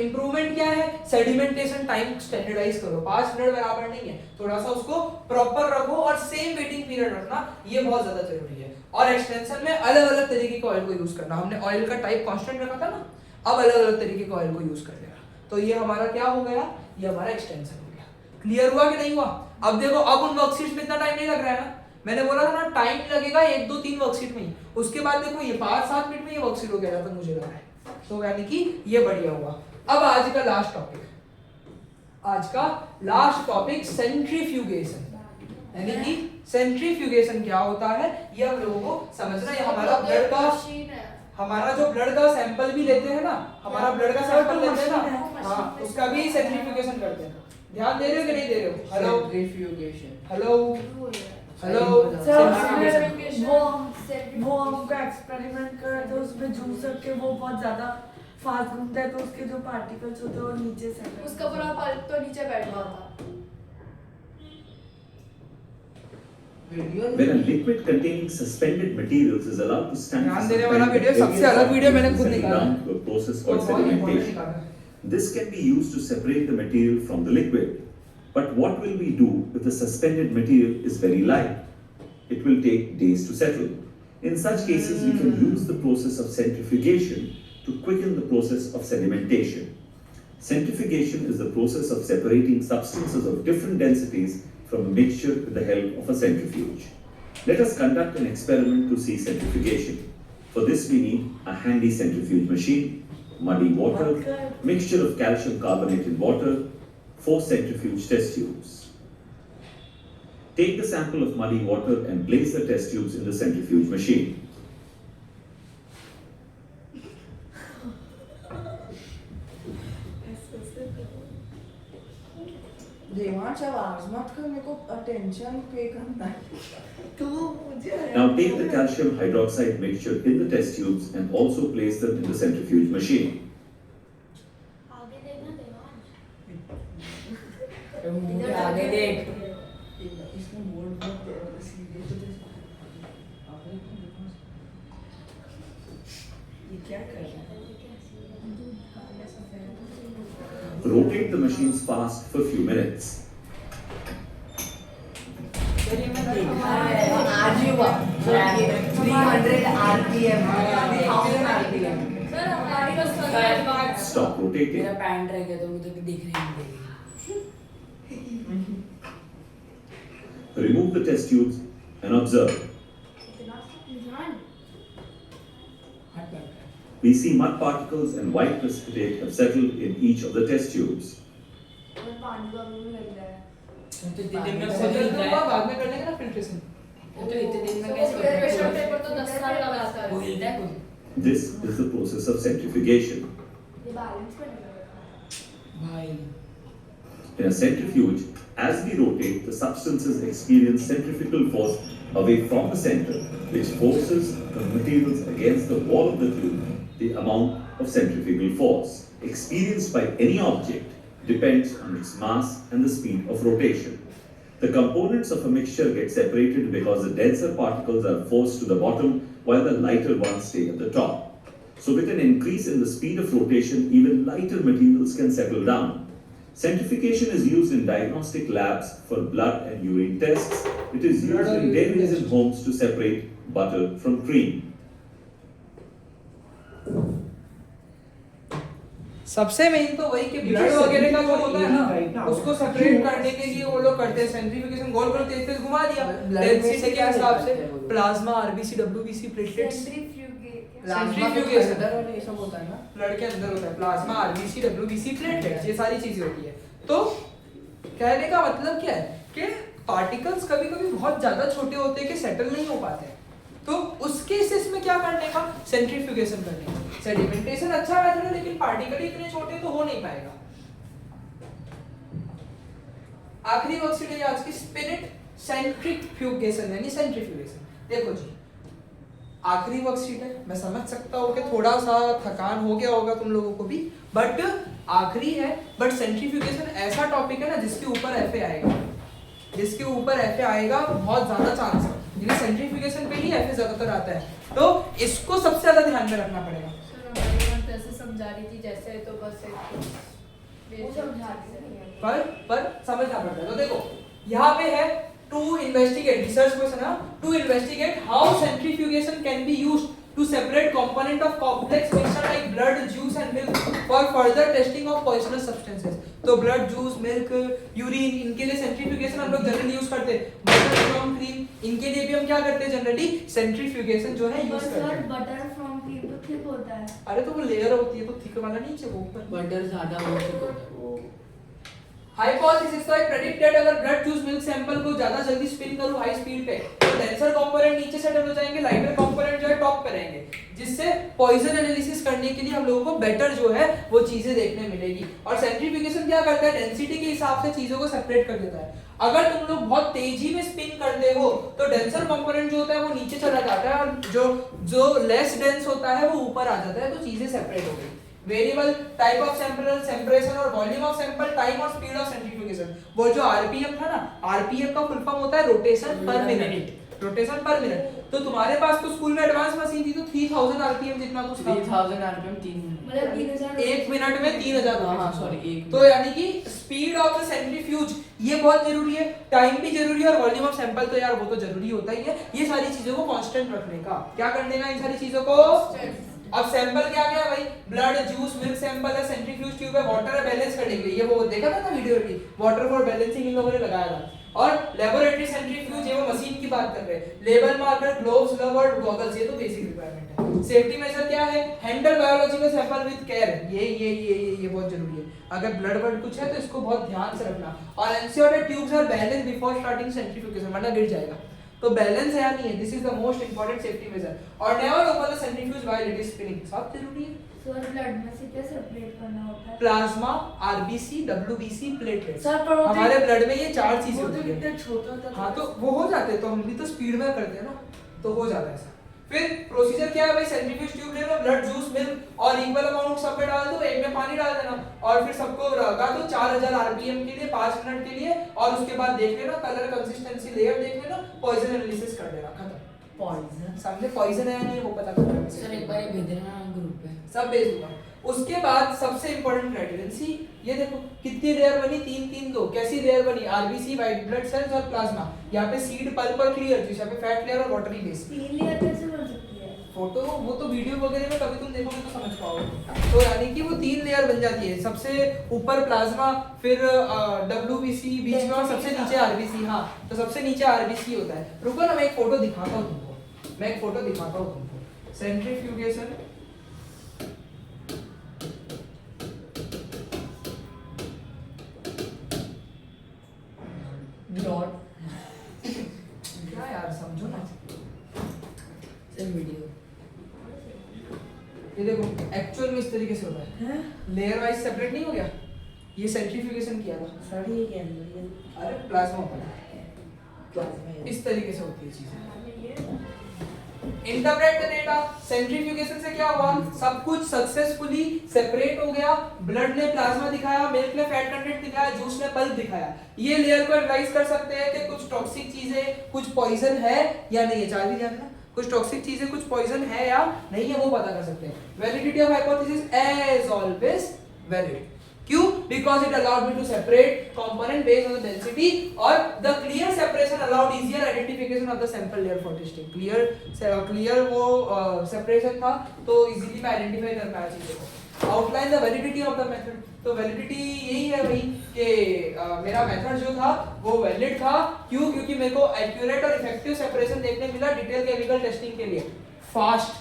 इंप्रूवमेंट क्या है? सेडिमेंटेशन टाइम स्टैंडर्डाइज करो, 5 मिनट बराबर नहीं है, थोड़ा सा उसको प्रॉपर रखो और सेम वेटिंग पीरियड रखना, ये बहुत ज्यादा जरूरी है। और एक्सटेंशन में अलग अलग तरीके के ऑयल को यूज करना, हमने ऑयल का टाइप कांस्टेंट रखा था ना, अब अलग अलग तरीके के ऑयल को यूज कर लेगा, तो ये हमारा क्या हो गया? ये हमारा एक्सटेंशन हो गया। क्लियर हुआ कि नहीं हुआ? अब देखो, अब उन वर्कशीट्स में इतना टाइम नहीं लग रहा है ना, मैंने बोला था ना टाइम लगेगा 1 2 3 वर्कशीट में ही, उसके बाद देखो ये 5-7 मिनट में ये वर्कशीट हो गया जब तक मुझे लग रहा है, तो यानी कि ये बढ़िया हुआ। अब आज का लास्ट टॉपिक, आज का लास्ट टॉपिक सेंट्रीफ्यूगेशन, यानी कि सेंट्रीफ्यूगेशन क्या होता है ये हम लोगों को समझना है। हमारा ब्लड का, हमारा जो ब्लड का सैंपल भी लेते हैं ना, हमारा ब्लड का सैंपल लेते हैं ना, हाँ उसका भी सेंट्रीफ्यूगेशन करते हैं। ध्यान दे रहे हो कि नहीं दे रहे हो? हेलो सेंट्रीफ्यूगेशन, हेलो हेलो, वो हमका एक्सपेरिमेंट कर रहे थे, उसमें जूसर के वो बहुत ज्यादा फास्ट घूमता है तो उसके जो पार्टिकल्स होते हैं वो नीचे से, उसका पूरा पल्प तो नीचे बैठ रहा था। When a liquid containing suspended materials is allowed to stand ध्यान देने वाला वीडियो, सबसे अलग वीडियो मैंने खुद निकाला है, to a process called sedimentation. This can be used to separate the material from the liquid. But what will we do if the suspended material is very light? It will take days to settle. In such cases, we can use the process of centrifugation to quicken the process of sedimentation. Centrifugation is the process of separating substances of different densities from a mixture with the help of a centrifuge. Let us conduct an experiment to see centrifugation. For this we need a handy centrifuge machine, muddy water, mixture of calcium carbonate in water, 4 centrifuge test tubes. Take the sample of muddy water and place the test tubes in the centrifuge machine. Devansh आवाज मत कर, मेरे को attention पे करना है तू मुझे। Now take the calcium hydroxide mixture in the test tubes and also place them in the centrifuge machine. आगे देखना देवांश, आगे देख, इसमें बोर्ड बहुत सीधे ये क्या कर रहा है? Rotate the machines fast for a few minutes. आज ही हुआ 300 RPM, 1000 RPM। सर हमारी बस Stop rotating. मेरा पैंट रह गया तो मुझे भी दिख नहीं देगी। Remove the test tubes and observe. We see mud particles and white precipitate have settled in each of the test tubes. पानी का भी लग रहा है, तो इतने दिन में सेटल खुद होगा, बाद में कर लेंगे ना फिल्ट्रेशन। तो इतने दिन में कैसे प्रेशर पेपर तो 10 साल का लगता है। वो हिलता है खुद। This is the process of centrifugation. ये बैलेंस करने लगा भाई In a centrifuge, as we rotate, the substances experience centrifugal force away from the center, which forces the materials against the wall of the tube. The amount of centrifugal force experienced by any object depends on its mass and the speed of rotation. The components of a mixture get separated because the denser particles are forced to the bottom while the lighter ones stay at the top. So with an increase in the speed of rotation, even lighter materials can settle down. Centrifugation is used in diagnostic labs for blood and urine tests. It is used in dairies and homes to separate butter from cream. सबसे main तो वही कि blood वगैरह का जो होता है ना, उसको सेपरेट करने के लिए वो लोग करते हैं सेंट्रीफ्यूगेशन। गोल गोल तेज तेज घुमा दिया डेंसिटी के हिसाब से, plasma, RBC, WBC, platelets, centrifugation अंदर वाले ये सब होता है ना, ब्लड के अंदर होता है, प्लाज्मा, आरबीसी, डब्ल्यूबीसी, प्लेटलेट्स, ये सारी चीजें होती है। तो कहने का मतलब क्या है कि पार्टिकल्स कभी कभी बहुत ज्यादा छोटे होते हैं कि सेटल नहीं हो पाते हैं, तो उस केसेस में क्या करने का, सेंट्रीफ्यूगेशन करने का। सेडिमेंटेशन अच्छा मेथड है लेकिन पार्टिकल इतने छोटे तो हो नहीं पाएगा। आखिरी वर्कशीट है आज की, स्पिरिट सेंट्रीफ्यूगेशन यानी सेंट्रीफ्यूगेशन। देखो जी आखिरी वर्कशीट है, मैं समझ सकता हूँ कि थोड़ा सा थकान हो गया होगा तुम लोगों को भी, बट आखिरी है। बट सेंट्रीफ्यूगेशन ऐसा टॉपिक है ना जिसके ऊपर एफए आएगा, जिसके ऊपर एफए आएगा बहुत ज्यादा चांस है, यानी सेंट्रीफ्यूगेशन पे ही एफए ज्यादातर आता है, तो इसको सबसे ज्यादा ध्यान में रखना पड़ेगा। सर हमारी मैम जैसे समझा रही थी जैसे, तो बस वो समझा रही है। पर समझना पड़ता है। तो देखो यहाँ पे है to investigate, research question है, to investigate how centrifugation can be used to separate component of complex mixture like blood, juice and milk for further testing of poisonous substances। तो blood, juice, milk, urine, इनके लिए centrifugation हम लोग generally use करते हैं। Butter from cream, इनके लिए भी हम क्या करते हैं जनरली, सेंट्रीफ्यूगेशन जो है यूज करते हैं। बटर फ्रॉम क्रीम तो थिक होता है। अरे तो वो लेयर होती है, तो थिक वाला नहीं चाहिए, वो ऊपर बटर ज्यादा हो सकता है। हाइपोथेसिस तो प्रेडिक्टेड, अगर ब्लड जूस मिल्क सैंपल को ज्यादा जल्दी स्पिन करूं हाई स्पीड पे, तो डेंसर कंपोनेंट नीचे सेटल हो जाएंगे, लाइटर कंपोनेंट जो है टॉप पे रहेंगे, जिससे पॉइजन एनालिसिस करने के लिए हम लोगों को बेटर जो है वो चीजें देखने मिलेगी। और सेंट्रीफ्यूगेशन क्या करता है, डेंसिटी के हिसाब से चीजों को सेपरेट कर देता है। अगर तुम लोग बहुत तेजी में स्पिन करते हो तो डेंसर कंपोनेंट जो होता है वो नीचे चला जाता है, और जो लेस डेंस होता है वो ऊपर आ जाता है, तो चीजें सेपरेट हो गई। Variable type of sample, separation और वॉल्यूम ऑफ सैंपल, टाइम और स्पीड ऑफ सेंट्रीफ्यूगेशन। वो जो आरपीएम था ना, आरपीएम का फुल फॉर्म होता है रोटेशन पर मिनट, रोटेशन पर मिनट। तो तुम्हारे पास तो स्कूल में एडवांस मशीन थी तो 3000 आरपीएम जितना कुछ था, 3000 आरपीएम 3 मतलब 3000 एक मिनट में 3000। हाँ सॉरी, तो यानी कि स्पीड ऑफ द सेंट्रीफ्यूज ये बहुत जरूरी है, टाइम भी जरूरी है, और वॉल्यूम ऑफ सैंपल तो यार वो तो जरूरी होता ही है। ये सारी चीजों को कांस्टेंट रखने का, क्या करने का इन सारी चीजों को। अब सैंपल क्या क्या भाई, ब्लड, जूस, मिल्क सैंपल है, सेंट्रीफ्यूज ट्यूब है, वाटर है बैलेंस करने के लिए, ये वो देखा था ना वीडियो में, वाटर फॉर बैलेंसिंग इन लोगों ने लगाया था। और लेबोरेटरी सेंट्रीफ्यूज, ये वो मशीन की बात कर रहे हैं। लेबल मार्कर, ग्लोव्स, ग्लव और गॉगल्स, ये तो बेसिक रिक्वायरमेंट है। सेफ्टी मेजर क्या है, handle biological sample with care, ये बहुत जरूरी है। अगर ब्लड वर्ड कुछ है तो इसको बहुत ध्यान से रखना। और ensure that tubes are balanced before starting centrifugation, वरना गिर जाएगा। तो बैलेंस है या नहीं है, this is the most important safety measure. और never open the centrifuge while it is spinning, सब जरूरी है। सर ब्लड में से क्या सेपरेट करना होता है? Plasma, RBC, WBC, platelets. Sir पर हमारे ब्लड में ये चार चीजें होती है। कितने छोटा होता। हाँ तो वो हो जाते हैं, तो हम भी तो स्पीड में करते हैं ना, तो हो जाता है ऐसा। फिर प्रोसीजर क्या है भाई, सेंट्रीफ्यूज ट्यूब ले लो, ब्लड, जूस, मिल्क और इक्वल अमाउंट सब में डाल दो, एक में पानी डाल देना, और फिर सबको लगा दो 4000 आरपीएम के लिए 5 मिनट के लिए, और उसके बाद देख लेना कलर, कंसिस्टेंसी, लेयर देख लेना, पॉइजन एनालिसिस कर देना, खत्म। पॉइजन सामने पॉइजन है या नहीं वो पता करना। सर एक बार ये भेज देना ग्रुप पे, सब भेज दूंगा। उसके बाद सबसे इंपॉर्टेंट क्राइटेरियन सी, ये देखो कितनी लेयर बनी, 3 3 2, कैसी लेयर बनी, आरबीसी, व्हाइट ब्लड सेल्स और प्लाज्मा। यहाँ पे सीड, पल्प और क्लियर, यहाँ पे फैट लेयर और वाटरी बेस। 3 लेयर कैसे बन सकती है? फोटो वो तो वीडियो वगैरह में कभी तुम देखोगे तो समझ पाओगे। तो यानी कि वो 3 लेयर बन जाती है, सबसे ऊपर प्लाज्मा, फिर डब्ल्यूबीसी बीच में, और सबसे नीचे आरबीसी। हाँ तो सबसे नीचे आरबीसी होता है। रुको ना, मैं एक फोटो दिखाता हूँ तुमको, सेंट्रीफ्यूगेशन। क्या यार समझो ना, वीडियो ये देखो एक्चुअल में इस तरीके से होता है, लेयर वाइज सेपरेट नहीं हो गया, ये सेंट्रीफ्यूगेशन किया था। सर ये क्या है? अरे प्लाज्मा होता है, इस तरीके से होती है चीजें। इंटरप्रेट द डेटा, सेंट्रीफ्यूगेशन से क्या हुआ, सब कुछ सक्सेसफुली सेपरेट हो गया, ब्लड ने प्लाज्मा दिखाया, मिल्क ने फैट कंटेंट दिखाया, जूस ने पल्प दिखाया। ये लेयर को एनालाइज कर सकते हैं कि कुछ टॉक्सिक चीजें, कुछ पॉइजन है या नहीं है, चार भी जानना, कुछ टॉक्सिक चीजें, कुछ पॉइजन है या नहीं है, वो पता कर सकते हैं। Validity of hypothesis as always valid, क्यों? Because it allowed me to separate component based on the density, और the clear separation allowed easier identification of the sample layer for testing. Clear वो सेपरेशन था तो easily मैं identify कर पाया चीजों को। Outline the validity of the method, तो वैलिडिटी यही है भाई कि मेरा मेथड जो था वो वैलिड था। क्यों? क्योंकि मेरे को एक्यूरेट और इफेक्टिव सेपरेशन देखने मिला डिटेल केमिकल टेस्टिंग के लिए, फास्ट,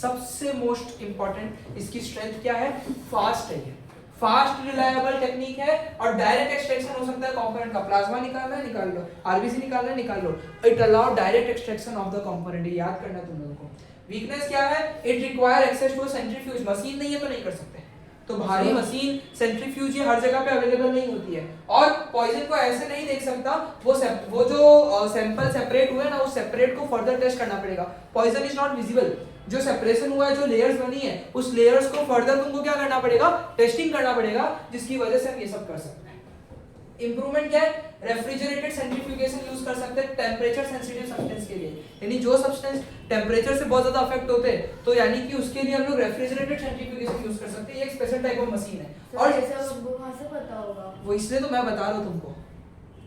सबसे मोस्ट इंपॉर्टेंट इसकी स्ट्रेंथ क्या है, फास्ट है ये, फास्ट रिलायबल टेक्निक है और डायरेक्ट एक्सट्रैक्शन हो सकता है कंपोनेंट का, प्लाज्मा निकालना है निकाल लो, आरबीसी निकालना है निकाल लो, it allow direct extraction of the component, याद करना तुम लोगों को। वीकनेस क्या है, it require access to centrifuge, machine नहीं है तो नहीं कर सकते, तो भारी मशीन सेंट्रीफ्यूज ये हर जगह पे अवेलेबल नहीं होती है, और पॉइजन को ऐसे नहीं देख सकता, वो जो सैंपल सेपरेट हुए ना उस सेपरेट को फर्दर टेस्ट करना पड़ेगा, पॉइजन इज नॉट विजिबल, जो सेपरेशन हुआ है जो लेयर्स बनी है उस लेयर्स को फर्दर तुमको क्या करना पड़ेगा, टेस्टिंग करना पड़ेगा, जिसकी वजह से हम ये सब कर सकते हैं। इंप्रूवमेंट क्या है, रेफ्रिजरेटेड सेंट्रीफ्यूगेशन यूज कर सकते हैं टेंपरेचर सेंसिटिव सब्सटेंस के लिए, यानी जो सब्सटेंस टेंपरेचर से बहुत ज्यादा अफेक्ट होते हैं तो यानी कि उसके लिए हम लोग रेफ्रिजरेटेड सेंट्रीफ्यूगेशन यूज कर सकते हैं, ये एक स्पेशल टाइप ऑफ मशीन है। और जैसे हमको कहां से पता होगा, वो इसलिए तो मैं बता रहा हूँ तुमको,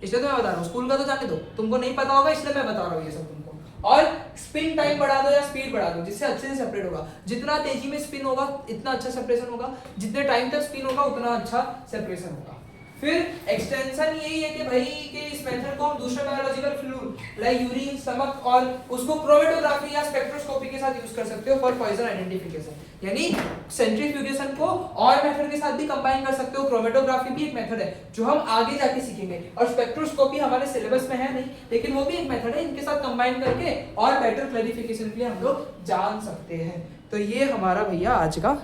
इसलिए तो मैं बता रहा हूँ, स्कूल का तो जाने दो, तुमको नहीं पता होगा इसलिए मैं बता रहा हूँ ये सब तुमको। और स्पिन टाइम बढ़ा दो या स्पीड बढ़ा दो, जिससे अच्छे से सेपरेट होगा, जितना तेजी में स्पिन होगा इतना अच्छा सेपरेशन होगा, जितने टाइम तक स्पिन होगा उतना अच्छा सेपरेशन होगा। फिर एक्सटेंशन यही है कि भाई कि इस मेथड को हम दूसरे biological fluid like urine, stomach और उसको क्रोमेटोग्राफी या स्पेक्ट्रोस्कोपी के साथ यूज कर सकते हो फॉर पॉइजन आइडेंटिफिकेशन, यानी सेंट्रीफ्यूगेशन को और मेथड के साथ भी कंबाइन कर सकते हो, क्रोमेटोग्राफी भी एक मेथड है जो हम आगे जाके सीखेंगे, और स्पेक्ट्रोस्कोपी हमारे सिलेबस में है नहीं लेकिन वो भी एक मेथड है, इनके साथ कंबाइन करके और बेटर क्लैरिफिकेशन के लिए हम लोग जान सकते हैं। तो ये हमारा भैया आज का